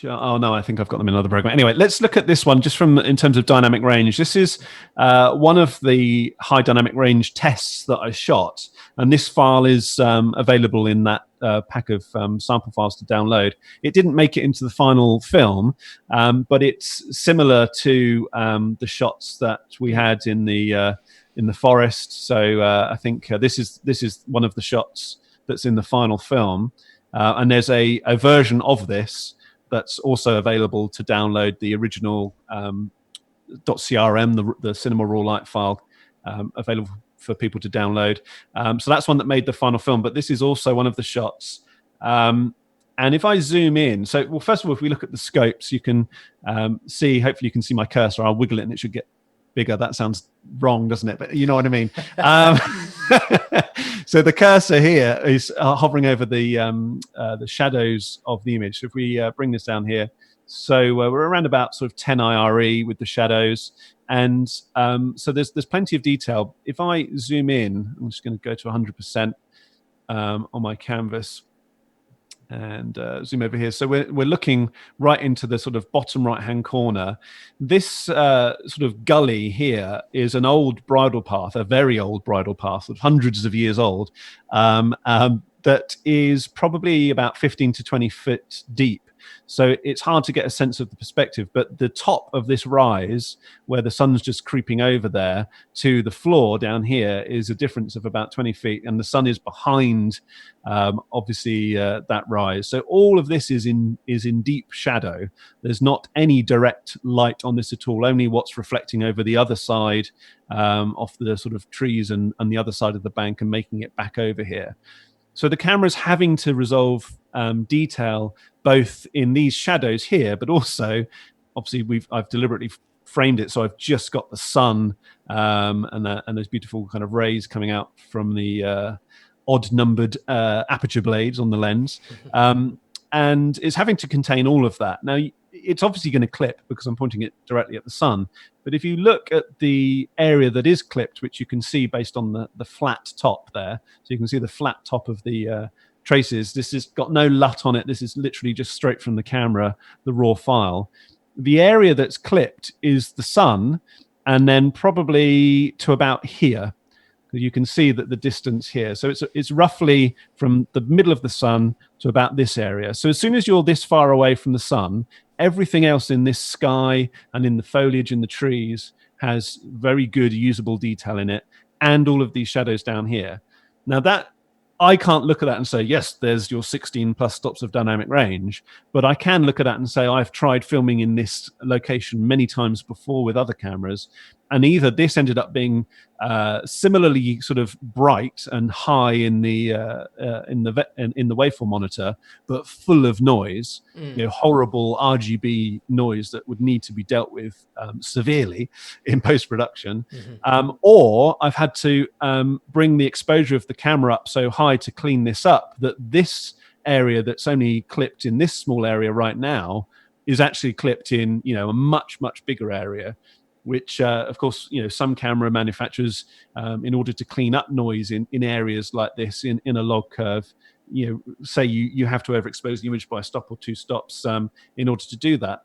C: Oh no, I think I've got them in another program. Anyway, let's look at this one just in terms of dynamic range. This is one of the high dynamic range tests that I shot, and this file is available in that pack of sample files to download. It didn't make it into the final film, but it's similar to the shots that we had in the forest. So I think this is one of the shots that's in the final film, and there's a version of this that's also available to download, the original .crm, the Cinema Raw Light file, available for people to download. So that's one that made the final film, but this is also one of the shots. And if I zoom in, well, first of all, if we look at the scopes, you can see, hopefully you can see my cursor. I'll wiggle it and it should get bigger. That sounds wrong, doesn't it? But you know what I mean. So the cursor here is hovering over the shadows of the image. So if we bring this down here, so we're around about sort of 10 IRE with the shadows, and so there's plenty of detail. If I zoom in, I'm just going to go to 100% on my canvas and zoom over here. So we're looking right into the sort of bottom right hand corner. This sort of gully here is an old bridle path, a very old bridle path, hundreds of years old, that is probably about 15 to 20 foot deep. So it's hard to get a sense of the perspective, but the top of this rise, where the sun's just creeping over there, to the floor down here is a difference of about 20 feet, and the sun is behind, obviously, that rise. So all of this is in deep shadow. There's not any direct light on this at all, only what's reflecting over the other side off the sort of trees and the other side of the bank and making it back over here. So the camera's having to resolve detail both in these shadows here, but also, obviously, I've deliberately framed it so I've just got the sun and those beautiful kind of rays coming out from the odd-numbered aperture blades on the lens, and it's having to contain all of that. Now, it's obviously going to clip because I'm pointing it directly at the sun. But if you look at the area that is clipped, which you can see based on the flat top there, so you can see the flat top of the traces. This has got no LUT on it. This is literally just straight from the camera, the raw file. The area that's clipped is the sun, and then probably to about here. You can see that the distance here. So it's roughly from the middle of the sun to about this area. So as soon as you're this far away from the sun, everything else in this sky and in the foliage in the trees has very good usable detail in it, and all of these shadows down here. Now that I can't look at that and say, yes, there's your 16 plus stops of dynamic range, but I can look at that and say, I've tried filming in this location many times before with other cameras, and either this ended up being similarly sort of bright and high in the waveform monitor, but full of noise, horrible RGB noise that would need to be dealt with severely in post-production, or I've had to bring the exposure of the camera up so high to clean this up that this area that's only clipped in this small area right now is actually clipped in a much bigger area, which of course some camera manufacturers, in order to clean up noise in areas like this in a log curve, say you have to overexpose the image by a stop or two stops in order to do that.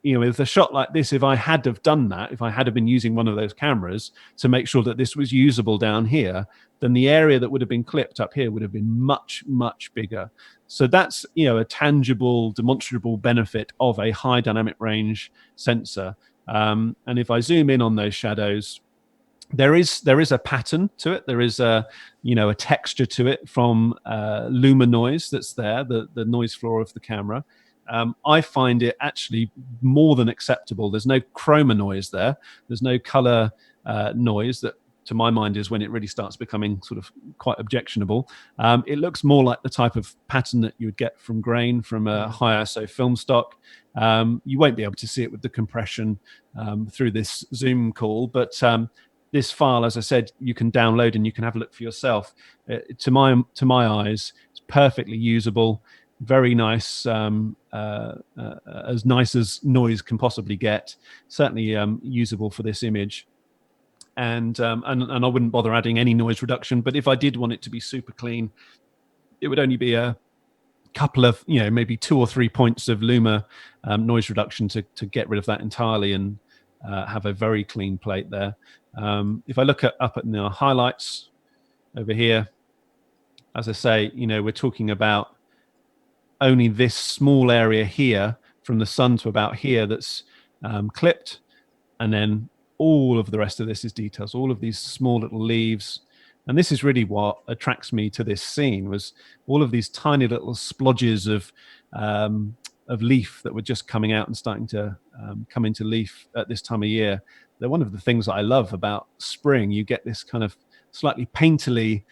C: with a shot like this, if I had have done that, if I had have been using one of those cameras to make sure that this was usable down here, then the area that would have been clipped up here would have been much, much bigger. So that's, a tangible, demonstrable benefit of a high dynamic range sensor. And if I zoom in on those shadows, there is a pattern to it. There is a texture to it from luma noise that's there, the noise floor of the camera. I find it actually more than acceptable. There's no chroma noise there. There's no color noise that, to my mind, is when it really starts becoming sort of quite objectionable. It looks more like the type of pattern that you would get from grain from a high ISO film stock. You won't be able to see it with the compression through this Zoom call, but this file, as I said, you can download and you can have a look for yourself. To my eyes, it's perfectly usable. Very nice, as nice as noise can possibly get. Certainly usable for this image. And I wouldn't bother adding any noise reduction. But if I did want it to be super clean, it would only be a couple of, maybe 2 or 3 points of luma noise reduction to get rid of that entirely and have a very clean plate there. If I look up at the highlights over here, as I say, we're talking about only this small area here from the sun to about here that's clipped, and then all of the rest of this is details, all of these small little leaves. And this is really what attracts me to this scene, was all of these tiny little splodges of leaf that were just coming out and starting to come into leaf at this time of year. They're one of the things that I love about spring. You get this kind of slightly painterly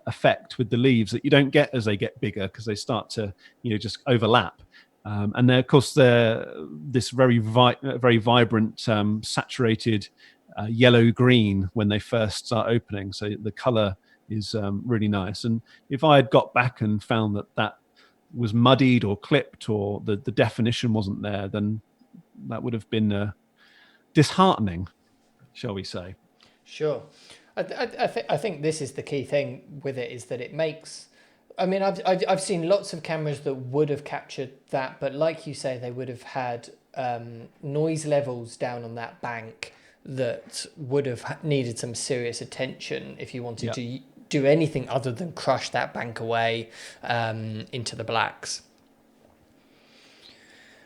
C: effect with the leaves that you don't get as they get bigger, because they start to just overlap. And then, of course, they're this very vibrant, saturated yellow-green when they first start opening. So the color is really nice. And if I had got back and found that was muddied or clipped, or the definition wasn't there, then that would have been disheartening, shall we say.
B: Sure. I think this is the key thing with it, is that it makes... I mean, I've seen lots of cameras that would have captured that, but like you say, they would have had noise levels down on that bank that would have needed some serious attention if you wanted to do anything other than crush that bank away into the blacks.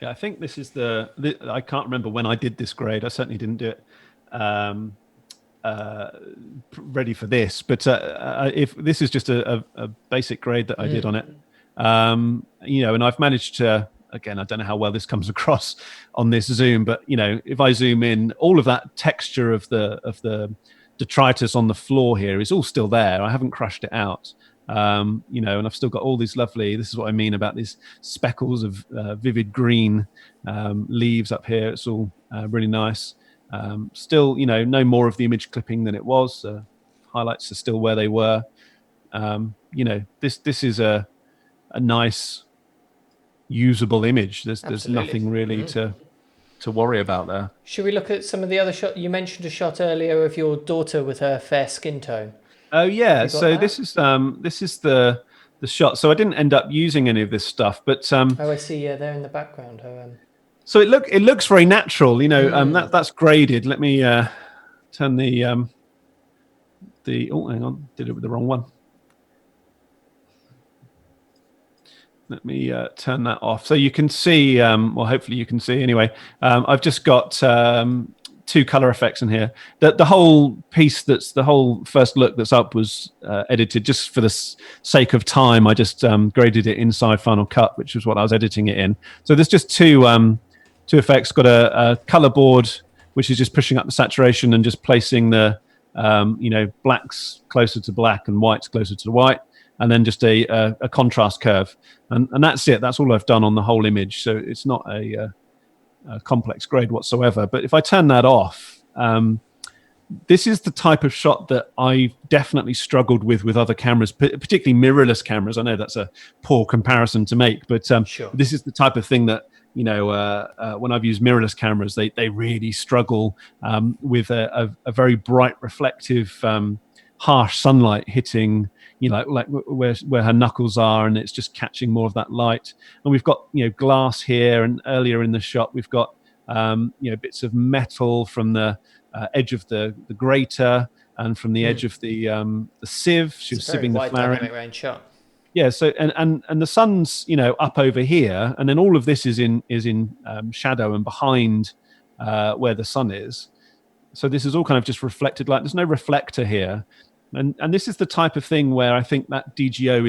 C: Yeah, I think this is I can't remember when I did this grade. I certainly didn't do it ready for this, but if this is just a basic grade that I did on it, and I've managed to, again, I don't know how well this comes across on this Zoom, but if I zoom in, all of that texture of the detritus on the floor here is all still there. I haven't crushed it out. And I've still got all these lovely, this is what I mean about these speckles of vivid green leaves up here. It's all really nice. Still, no more of the image clipping than it was. Highlights are still where they were. This is a nice, usable image. There's nothing really to worry about there.
B: Should we look at some of the other shots? You mentioned a shot earlier of your daughter with her fair skin tone.
C: Oh yeah, so this is the shot. So I didn't end up using any of this stuff, but
B: I see. Yeah, there in the background.
C: So it looks very natural, that's graded. Let me turn the oh, hang on, did it with the wrong one. Let me turn that off so you can see. Well, hopefully you can see. Anyway, I've just got 2 color effects in here. The whole piece, that's the whole first look that's up, was edited just for the sake of time. I just graded it inside Final Cut, which is what I was editing it in. So there's just two effects. Got a color board, which is just pushing up the saturation and just placing the blacks closer to black and whites closer to white, and then just a contrast curve, and that's it. That's all I've done on the whole image. So it's not a complex grade whatsoever. But if I turn that off, this is the type of shot that I definitely struggled with other cameras, particularly mirrorless cameras. I know that's a poor comparison to make, but
B: sure. This
C: is the type of thing that when I've used mirrorless cameras, they really struggle with a very bright reflective harsh sunlight hitting, like where her knuckles are, and it's just catching more of that light. And we've got, glass here, and earlier in the shot we've got bits of metal from the edge of the grater and from the edge of the sieve. She was sieving the flour.
B: Dynamic range shot.
C: Yeah, so and the sun's up over here, and then all of this is in shadow and behind where the sun is. So this is all kind of just reflected light. There's no reflector here, and this is the type of thing where I think that DGO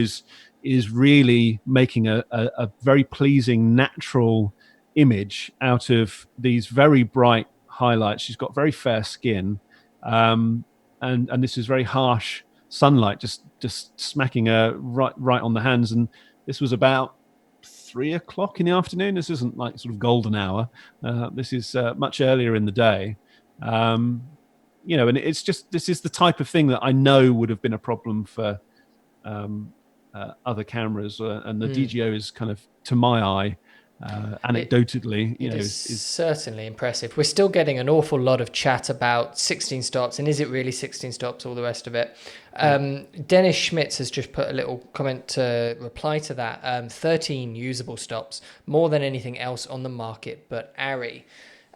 C: is really making a very pleasing natural image out of these very bright highlights. She's got very fair skin, and this is very harsh sunlight just smacking her right on the hands. And this was about 3 o'clock in the afternoon. This isn't like sort of golden hour. This is much earlier in the day. And it's just, this is the type of thing that I know would have been a problem for other cameras, and the DGO is kind of, to my eye, anecdotally,
B: it is certainly impressive. We're still getting an awful lot of chat about 16 stops, and is it really 16 stops, all the rest of it. Dennis Schmitz has just put a little comment to reply to that. 13 usable stops, more than anything else on the market but ARRI.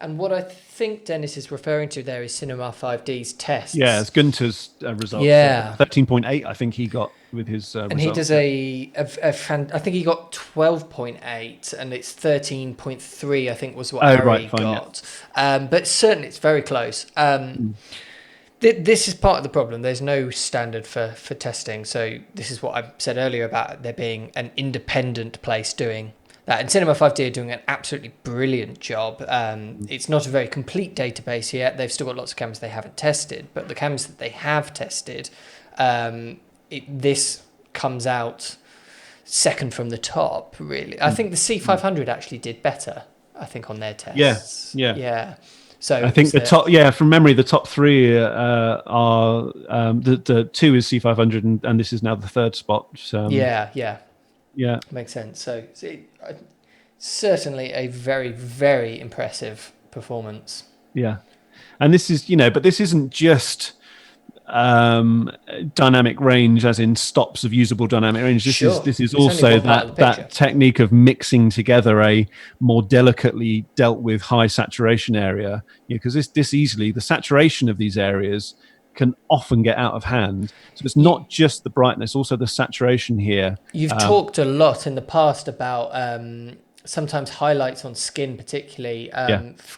B: And what I think Dennis is referring to there is Cinema 5D's tests.
C: Yeah, it's Gunter's results.
B: Yeah.
C: 13.8, I think he got with his results.
B: And he does I think he got 12.8, and it's 13.3, I think was what Harry got. Yeah. But certainly it's very close. This is part of the problem. There's no standard for testing. So this is what I said earlier about there being an independent place doing that. And Cinema 5D are doing an absolutely brilliant job. It's not a very complete database yet. They've still got lots of cameras they haven't tested, but the cameras that they have tested, this comes out second from the top, really. I think the C500 actually did better, I think, on their tests.
C: Yeah.
B: So
C: I think from memory, the top three are the two is C500, and this is now the third spot. Yeah,
B: makes sense. So certainly a very, very impressive performance.
C: Yeah, and this is, but this isn't just dynamic range, as in stops of usable dynamic range. This is also that technique of mixing together a more delicately dealt with high saturation area, because this easily, the saturation of these areas can often get out of hand. So it's not just the brightness, also the saturation here.
B: You've talked a lot in the past about sometimes highlights on skin particularly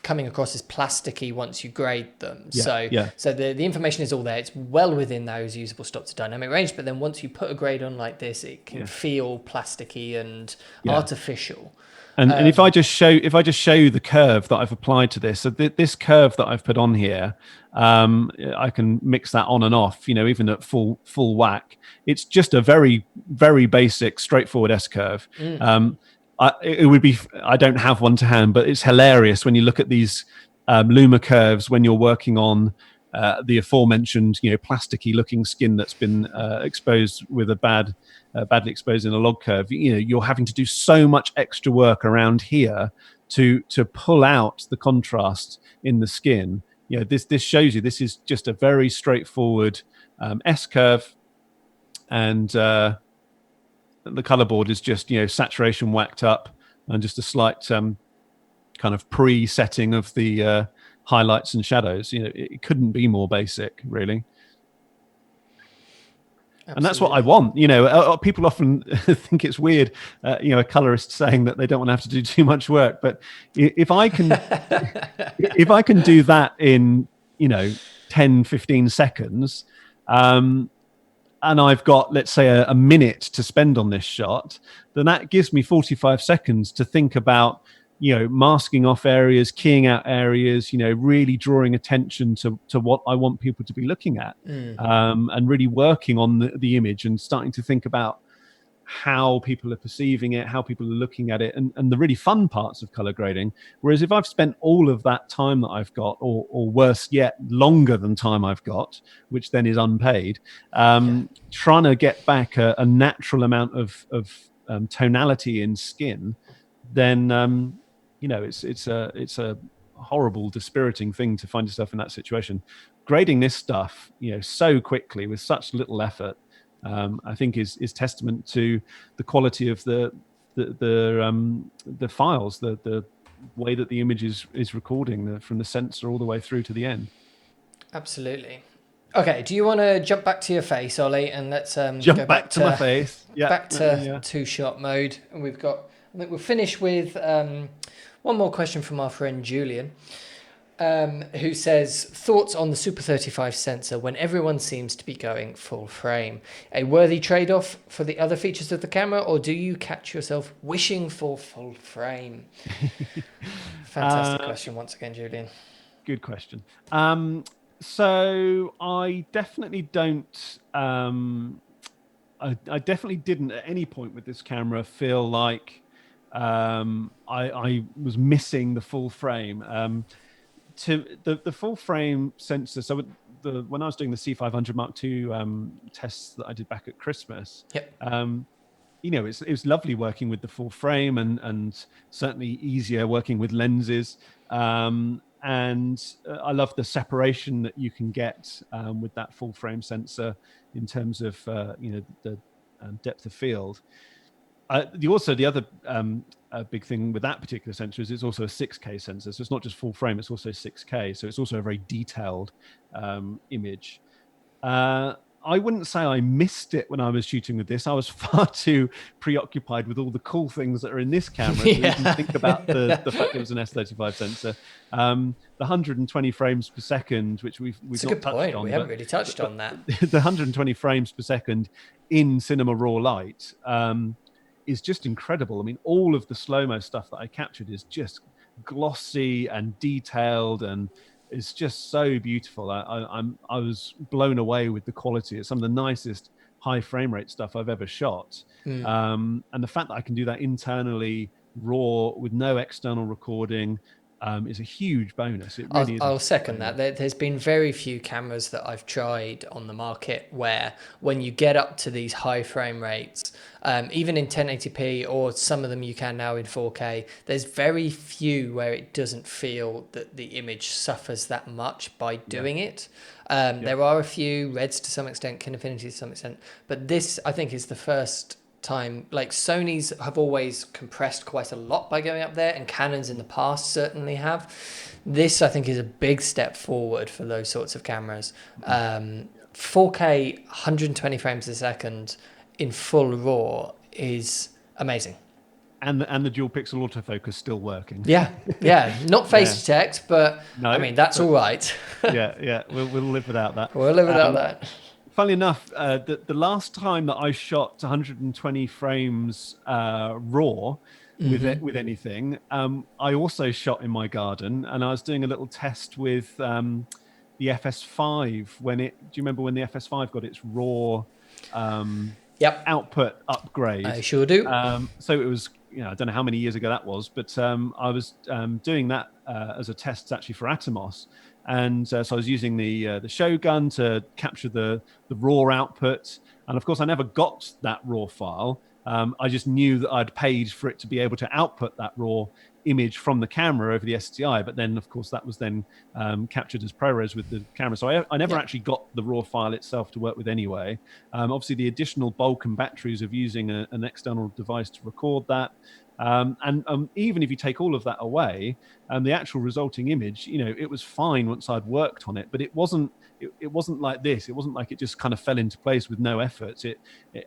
B: coming across as plasticky once you grade them. So the information is all there. It's well within those usable stops of dynamic range, but then once you put a grade on like this, it can feel plasticky and artificial.
C: And if I just show you the curve that I've applied to this, so this curve that I've put on here, I can mix that on and off, even at full whack. It's just a very, very basic, straightforward S curve. It would be, I don't have one to hand, but it's hilarious when you look at these Luma curves when you're working on the aforementioned, plasticky looking skin that's been exposed with a badly exposed in a log curve. You're having to do so much extra work around here to pull out the contrast in the skin. This shows you this is just a very straightforward S curve, and the color board is just saturation whacked up and just a slight kind of pre-setting of the highlights and shadows. It couldn't be more basic, really. Absolutely. And that's what I want. People often think it's weird, a colorist saying that they don't want to have to do too much work. But if I can, if I can do that in 10, 15 seconds, and I've got, let's say, a minute to spend on this shot, then that gives me 45 seconds to think about, masking off areas, keying out areas, really drawing attention to what I want people to be looking at, and really working on the image and starting to think about how people are perceiving it, how people are looking at it, and the really fun parts of color grading. Whereas if I've spent all of that time that I've got, or worse yet, longer than time I've got, which then is unpaid, trying to get back a natural amount of tonality in skin, then it's a horrible, dispiriting thing to find yourself in that situation. grading this stuff, so quickly with such little effort, I think is testament to the quality of the files, the way that the image is recording from the sensor all the way through to the end.
B: Absolutely. Okay, do you want to jump back to your face, Ollie, and let's
C: Jump
B: go
C: back to my face. Yeah,
B: back to two-shot mode. And I think we'll finish with one more question from our friend Julian, who says, thoughts on the Super 35 sensor when everyone seems to be going full frame? A worthy trade-off for the other features of the camera, or do you catch yourself wishing for full frame? Fantastic question once again, Julian.
C: Good question. So I definitely don't. I definitely didn't at any point with this camera feel like I was missing the full frame. To the full frame sensor. So when I was doing the C500 Mark II tests that I did back at Christmas.
B: Yep.
C: It was lovely working with the full frame and certainly easier working with lenses. And I love the separation that you can get with that full frame sensor in terms of the depth of field. The other big thing with that particular sensor is it's also a 6K sensor, so it's not just full frame; it's also 6K. So it's also a very detailed image. I wouldn't say I missed it when I was shooting with this. I was far too preoccupied with all the cool things that are in this camera to even think about the fact it was an S35 sensor. The 120 frames per second, which we've
B: That's
C: not
B: a good
C: touched
B: point.
C: on.
B: We haven't really touched on that.
C: The 120 frames per second in cinema raw light is just incredible. I mean, all of the slow-mo stuff that I captured is just glossy and detailed, and it's just so beautiful. I was blown away with the quality. It's some of the nicest high frame rate stuff I've ever shot. And the fact that I can do that internally raw with no external recording is a huge bonus. It really is.
B: I'll second that. There's been very few cameras that I've tried on the market where when you get up to these high frame rates, even in 1080p, or some of them you can now in 4K, there's very few where it doesn't feel that the image suffers that much by doing it. There are a few, Reds to some extent, Kin Affinity to some extent, but this I think is the first time. Like, Sony's have always compressed quite a lot by going up there, and Canons in the past certainly have. This I think is a big step forward for those sorts of cameras. 4K 120 frames a second in full raw is amazing.
C: And the dual pixel autofocus still working.
B: Not face detect, but no, I mean that's all right.
C: We'll live without that.
B: We'll live without that.
C: Funnily enough, the last time that I shot 120 frames raw with anything, I also shot in my garden, and I was doing a little test with the FS5 do you remember when the FS5 got its raw output upgrade?
B: I sure do.
C: So it was, I don't know how many years ago that was, but I was doing that as a test actually for Atomos. And so I was using the Shogun to capture the raw output. And of course, I never got that raw file. I just knew that I'd paid for it to be able to output that raw image from the camera over the SDI. But then, of course, that was then captured as ProRes with the camera. So I never actually got the raw file itself to work with anyway. Obviously, the additional bulk and batteries of using an external device to record that. And even if you take all of that away, the actual resulting image, it was fine once I'd worked on it, but it wasn't like this. It wasn't like it just kind of fell into place with no effort. It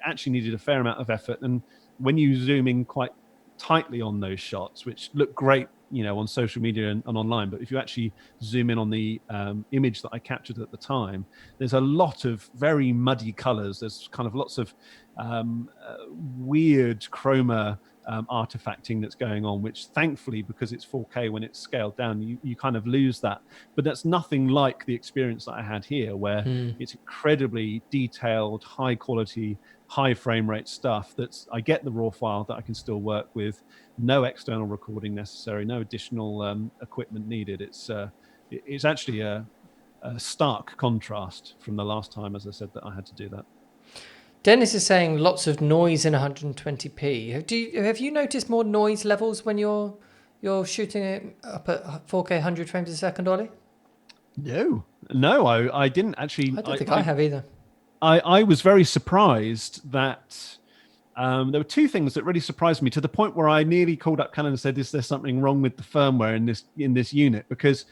C: actually needed a fair amount of effort. And when you zoom in quite tightly on those shots, which look great, on social media and online, but if you actually zoom in on the image that I captured at the time, there's a lot of very muddy colors. There's kind of lots of weird chroma artifacting that's going on, which thankfully, because it's 4K, when it's scaled down, you kind of lose that. But that's nothing like the experience that I had here, where it's incredibly detailed, high quality, high frame rate stuff. I get the raw file that I can still work with, no external recording necessary, no additional equipment needed. It's actually a stark contrast from the last time, as I said, that I had to do that.
B: Dennis is saying lots of noise in 120p. Have you noticed more noise levels when you're shooting it up at 4K 100 frames a second, Ollie?
C: No, No, I didn't actually.
B: I don't think I have either.
C: I was very surprised that there were two things that really surprised me, to the point where I nearly called up Canon and said, "Is there something wrong with the firmware in this unit?" Because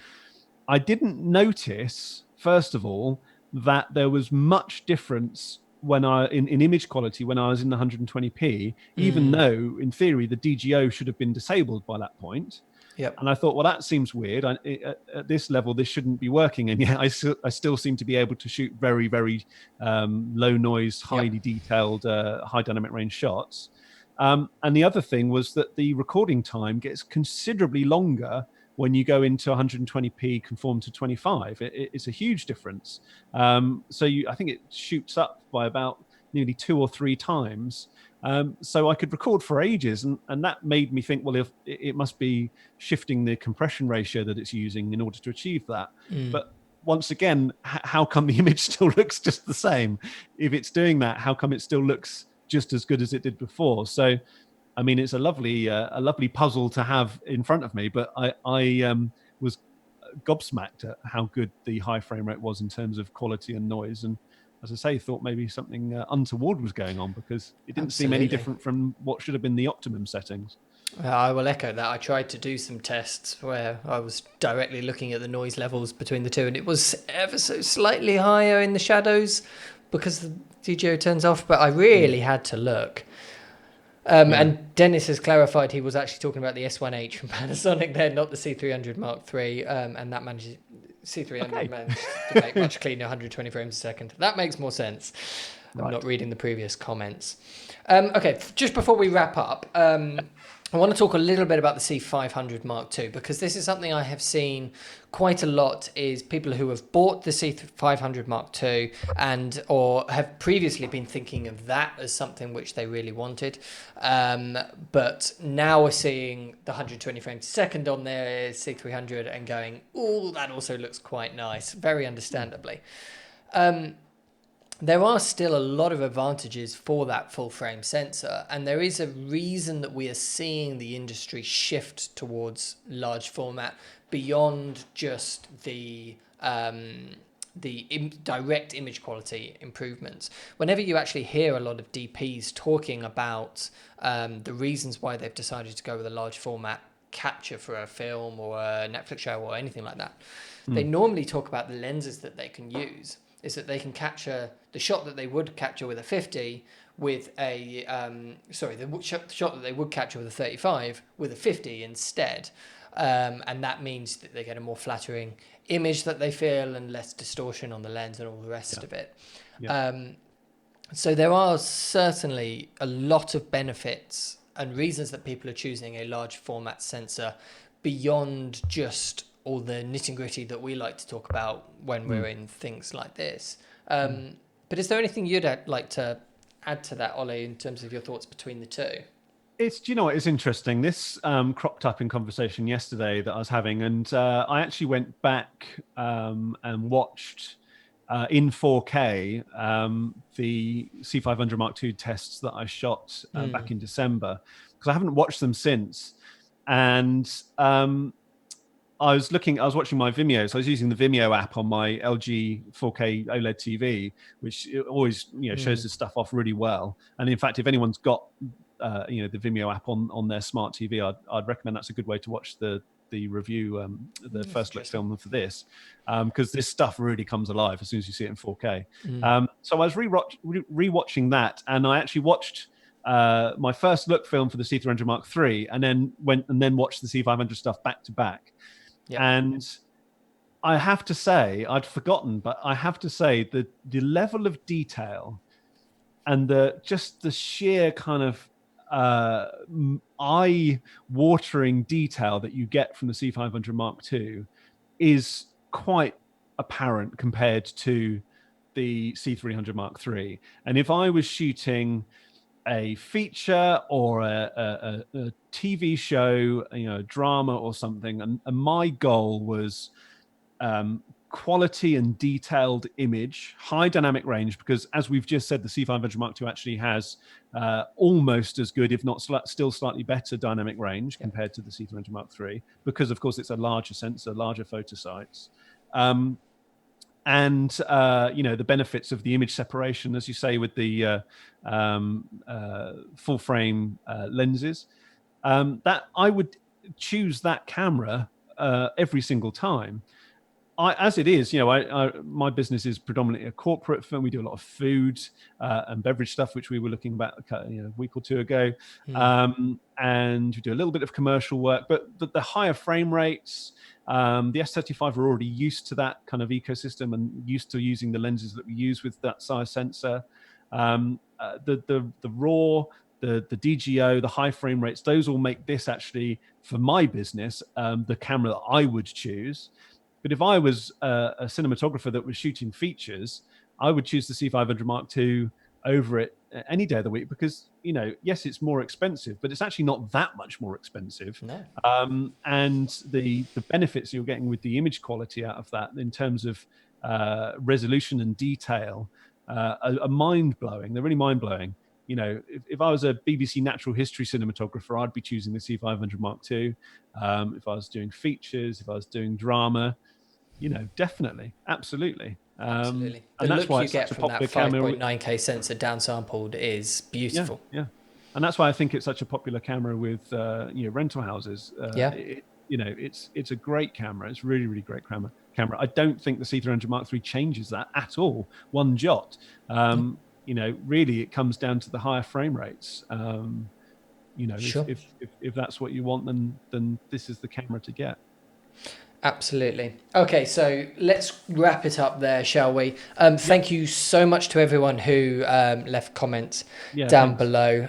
C: I didn't notice, first of all, that there was much difference when in image quality when I was in the 120p, even though in theory the DGO should have been disabled by that point.
B: Yep.
C: And I thought, well, that seems weird. At this level, this shouldn't be working. And yet I still seem to be able to shoot very, very low noise, highly detailed, high dynamic range shots. And the other thing was that the recording time gets considerably longer when you go into 120p conform to 25. It's a huge difference. So I think it shoots up by about nearly 2 or 3 times. So I could record for ages, and that made me think, well, if it must be shifting the compression ratio that it's using in order to achieve that. But once again, how come the image still looks just the same? If it's doing that, how come it still looks just as good as it did before? So, I mean, it's a lovely puzzle to have in front of me, but I was gobsmacked at how good the high frame rate was in terms of quality and noise. And as I say, thought maybe something untoward was going on, because it didn't seem any different from what should have been the optimum settings.
B: I will echo that. I tried to do some tests where I was directly looking at the noise levels between the two, and it was ever so slightly higher in the shadows because the DGO turns off, but I really had to look. And Dennis has clarified he was actually talking about the S1H from Panasonic there, not the C300 Mark III, and that managed to make much cleaner 120 frames a second. That makes more sense. I'm not reading the previous comments. Okay, just before we wrap up, I want to talk a little bit about the C500 Mark II, because this is something I have seen quite a lot, is people who have bought the C500 Mark II or have previously been thinking of that as something which they really wanted. But now we're seeing the 120 frames a second on their C300 and going, oh, that also looks quite nice, very understandably. There are still a lot of advantages for that full frame sensor, and there is a reason that we are seeing the industry shift towards large format beyond just the direct image quality improvements. Whenever you actually hear a lot of DPs talking about the reasons why they've decided to go with a large format capture for a film or a Netflix show or anything like that, they normally talk about the lenses that they can use. Is that they can capture the shot that they would capture with a 50 with a the shot that they would capture with a 35 with a 50 instead, and that means that they get a more flattering image that they feel and less distortion on the lens and all the rest of it. So there are certainly a lot of benefits and reasons that people are choosing a large format sensor beyond just all the nitty-gritty that we like to talk about when we're in things like this. But is there anything you'd like to add to that, Ollie, in terms of your thoughts between the two?
C: Do you know what? It's interesting. This cropped up in conversation yesterday that I was having, and I actually went back and watched in 4K the C500 Mark II tests that I shot back in December, because I haven't watched them since. And I was watching my Vimeo. So I was using the Vimeo app on my LG 4K OLED TV, which always shows this stuff off really well. And in fact, if anyone's got the Vimeo app on their smart TV, I'd recommend that's a good way to watch the review, the first look film for this, because this stuff really comes alive as soon as you see it in 4K. So I was rewatching that, and I actually watched my first look film for the C300 Mark III, and then watched the C500 stuff back to back. Yep. And I have to say, I'd forgotten, but I have to say that the level of detail and the sheer kind of eye-watering detail that you get from the C500 Mark II is quite apparent compared to the C300 Mark III. And if I was shooting a feature or a TV show, a drama or something, and my goal was quality and detailed image, high dynamic range, because as we've just said, the C500 Mark II actually has almost as good, if not still slightly better dynamic range compared to the C300 Mark III, because of course it's a larger sensor, larger photo sites. and the benefits of the image separation, as you say, with the full frame lenses, that I would choose that camera every single time. As it is, my business is predominantly a corporate firm. We do a lot of food and beverage stuff, which we were looking about a week or two ago, and we do a little bit of commercial work. But the higher frame rates, the S35 are already used to that kind of ecosystem and used to using the lenses that we use with that size sensor. The RAW, the DGO, the high frame rates, those all make this actually, for my business, the camera that I would choose. But if I was a cinematographer that was shooting features, I would choose the C500 Mark II over it any day of the week because, yes, it's more expensive, but it's actually not that much more expensive.
B: No.
C: And the benefits you're getting with the image quality out of that in terms of resolution and detail are mind-blowing. They're really mind-blowing. If I was a BBC natural history cinematographer, I'd be choosing the C500 Mark II. If I was doing features, if I was doing drama, definitely, absolutely.
B: Absolutely.
C: And
B: The
C: that's
B: look
C: why
B: you
C: it's
B: get
C: such a
B: from that
C: popular camera.
B: 5.9K sensor downsampled is beautiful.
C: Yeah. And that's why I think it's such a popular camera with rental houses. It's a great camera. It's really, really great camera. I don't think the C300 Mark III changes that at all, one jot. Really, it comes down to the higher frame rates.
B: Sure.
C: If that's what you want, then this is the camera to get.
B: Absolutely. Okay, so let's wrap it up there, shall we? Thank you so much to everyone who left comments down below.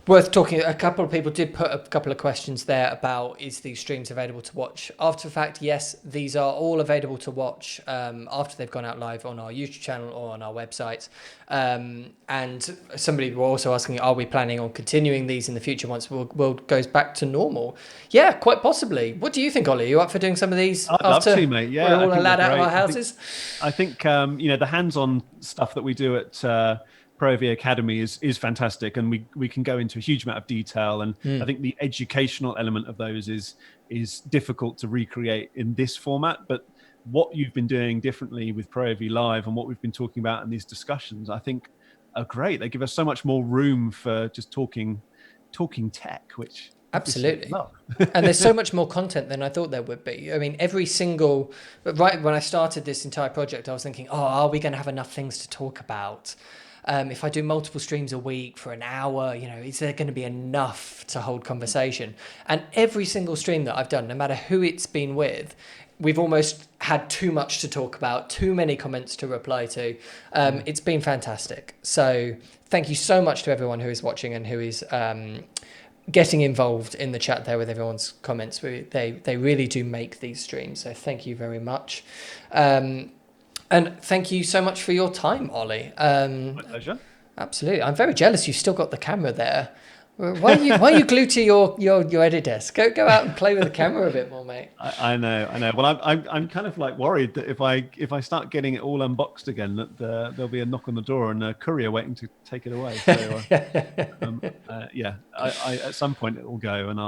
B: Worth talking. A couple of people did put a couple of questions there about, is these streams available to watch after the fact? Yes, these are all available to watch after they've gone out live on our YouTube channel or on our website. And somebody was also asking, are we planning on continuing these in the future once the world goes back to normal? Yeah, quite possibly. What do you think, Ollie? Are you up for doing some of these?
C: I'd love to, mate. Yeah,
B: we're all allowed out of our houses.
C: I think the hands-on stuff that we do at Pro AV Academy is fantastic, and we can go into a huge amount of detail, and I think the educational element of those is difficult to recreate in this format. But what you've been doing differently with Pro AV Live and what we've been talking about in these discussions, I think are great. They give us so much more room for just talking tech, which
B: absolutely love. And there's so much more content than I thought there would be. I mean, right when I started this entire project, I was thinking, are we going to have enough things to talk about? If I do multiple streams a week for an hour, is there going to be enough to hold conversation? And every single stream that I've done, no matter who it's been with, we've almost had too much to talk about, too many comments to reply to. It's been fantastic. So thank you so much to everyone who is watching and who is getting involved in the chat there with everyone's comments. They really do make these streams. So thank you very much. And thank you so much for your time, Ollie.
C: My pleasure.
B: Absolutely. I'm very jealous you've still got the camera there. Why are you glued to your edit desk? Go out and play with the camera a bit more, mate.
C: I know. Well, I'm kind of like worried that if I start getting it all unboxed again, that there'll be a knock on the door and a courier waiting to take it away. So I at some point it will go, and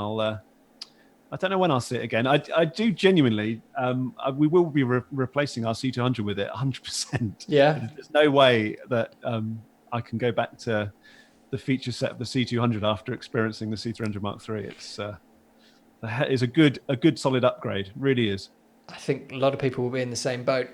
C: I don't know when I'll see it again. I do genuinely. We will be replacing our C200 with it 100%.
B: Yeah.
C: There's no way that I can go back to the feature set of the C200 after experiencing the C300 Mark III. It's a good solid upgrade. It really is.
B: I think a lot of people will be in the same boat.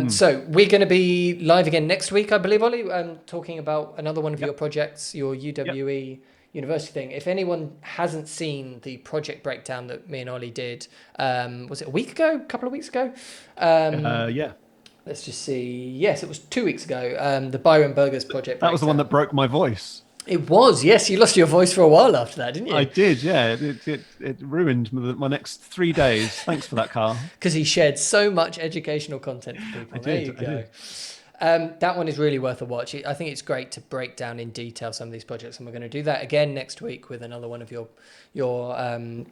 B: So we're going to be live again next week, I believe, Ollie, talking about another one of your projects, your UWE university thing. If anyone hasn't seen the project breakdown that me and Ollie did, was it a week ago, a couple of weeks ago?
C: Yeah.
B: Let's just see. Yes, it was 2 weeks ago. The Byron Burgers project.
C: That was the one that broke my voice.
B: It was, yes. You lost your voice for a while after that, didn't you?
C: I did, yeah. It ruined my next 3 days. Thanks for that, Carl.
B: Because he shared so much educational content for people.
C: I did.
B: That one is really worth a watch. I think it's great to break down in detail some of these projects, and we're going to do that again next week with another one of your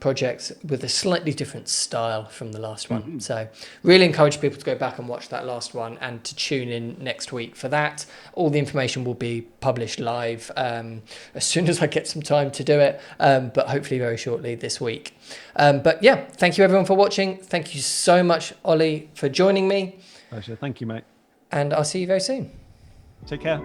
B: projects with a slightly different style from the last one. Mm-hmm. So really encourage people to go back and watch that last one and to tune in next week for that. All the information will be published live as soon as I get some time to do it, but hopefully very shortly this week. But yeah, thank you everyone for watching. Thank you so much, Ollie, for joining me.
C: Pleasure. Thank you, mate.
B: And I'll see you very soon.
C: Take care.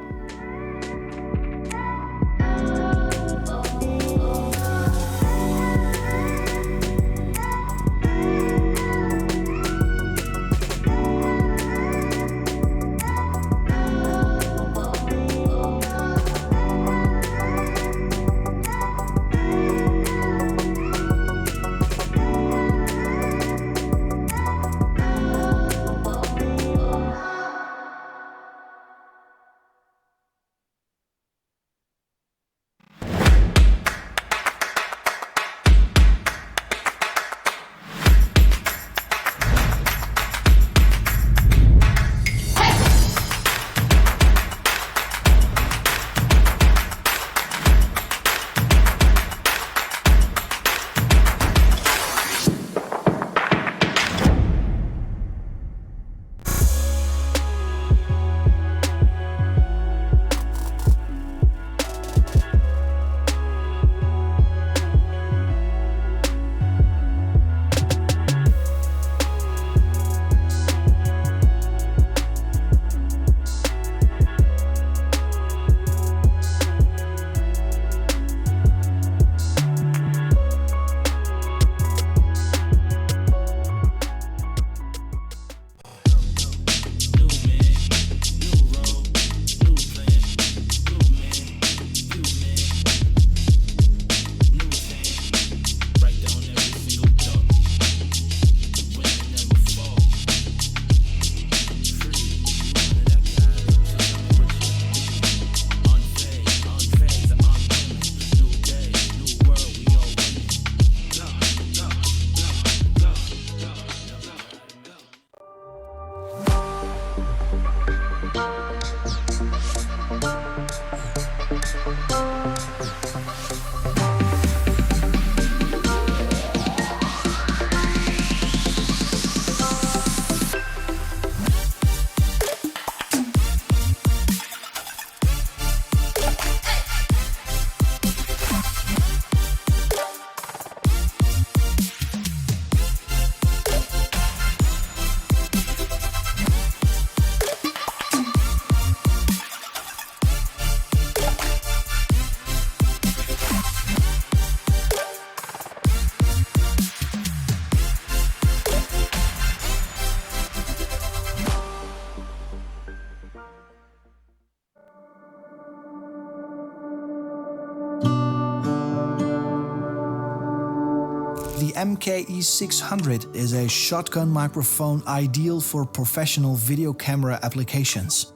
A: The MKE600 is a shotgun microphone ideal for professional video camera applications.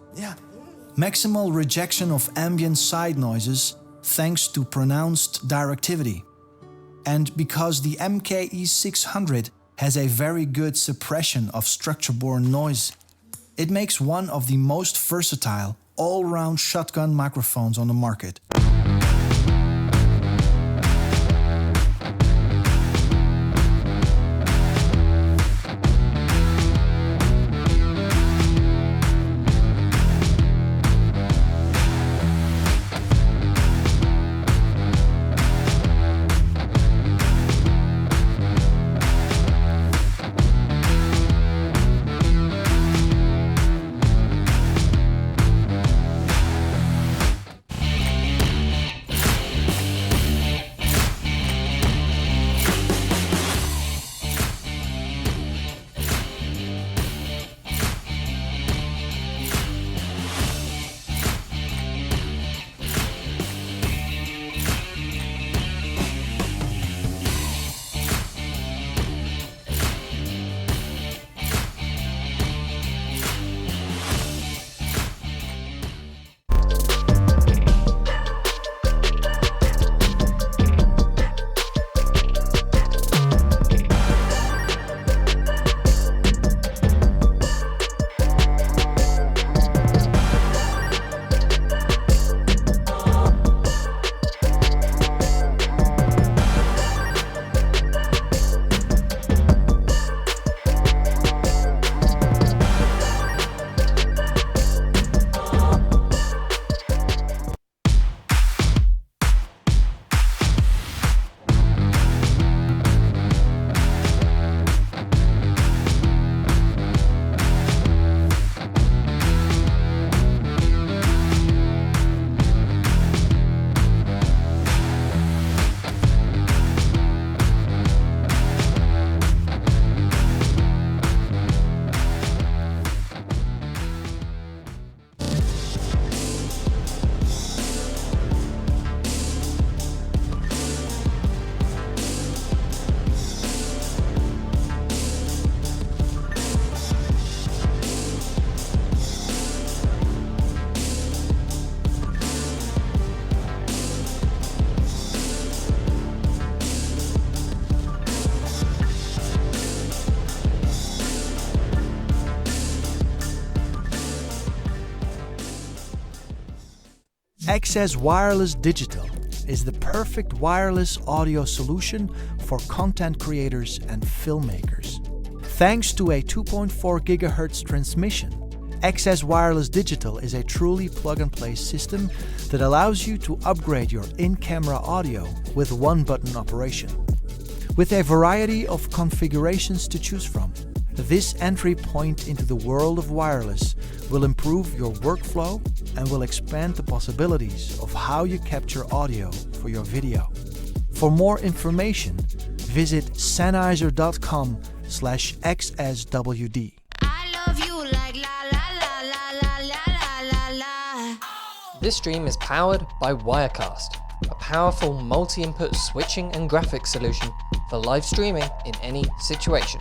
A: Maximal rejection of ambient side noises thanks to pronounced directivity. And because the MKE600 has a very good suppression of structure-borne noise, it makes one of the most versatile all-round shotgun microphones on the market. XS Wireless Digital is the perfect wireless audio solution for content creators and filmmakers. Thanks to a 2.4 GHz transmission, XS Wireless Digital is a truly plug-and-play system that allows you to upgrade your in-camera audio with one-button operation. With a variety of configurations to choose from, this entry point into the world of wireless will improve your workflow and will expand the possibilities of how you capture audio for your video. For more information, visit sennheiser.com/xswd.
B: This stream is powered by Wirecast, a powerful multi-input switching and graphics solution for live streaming in any situation.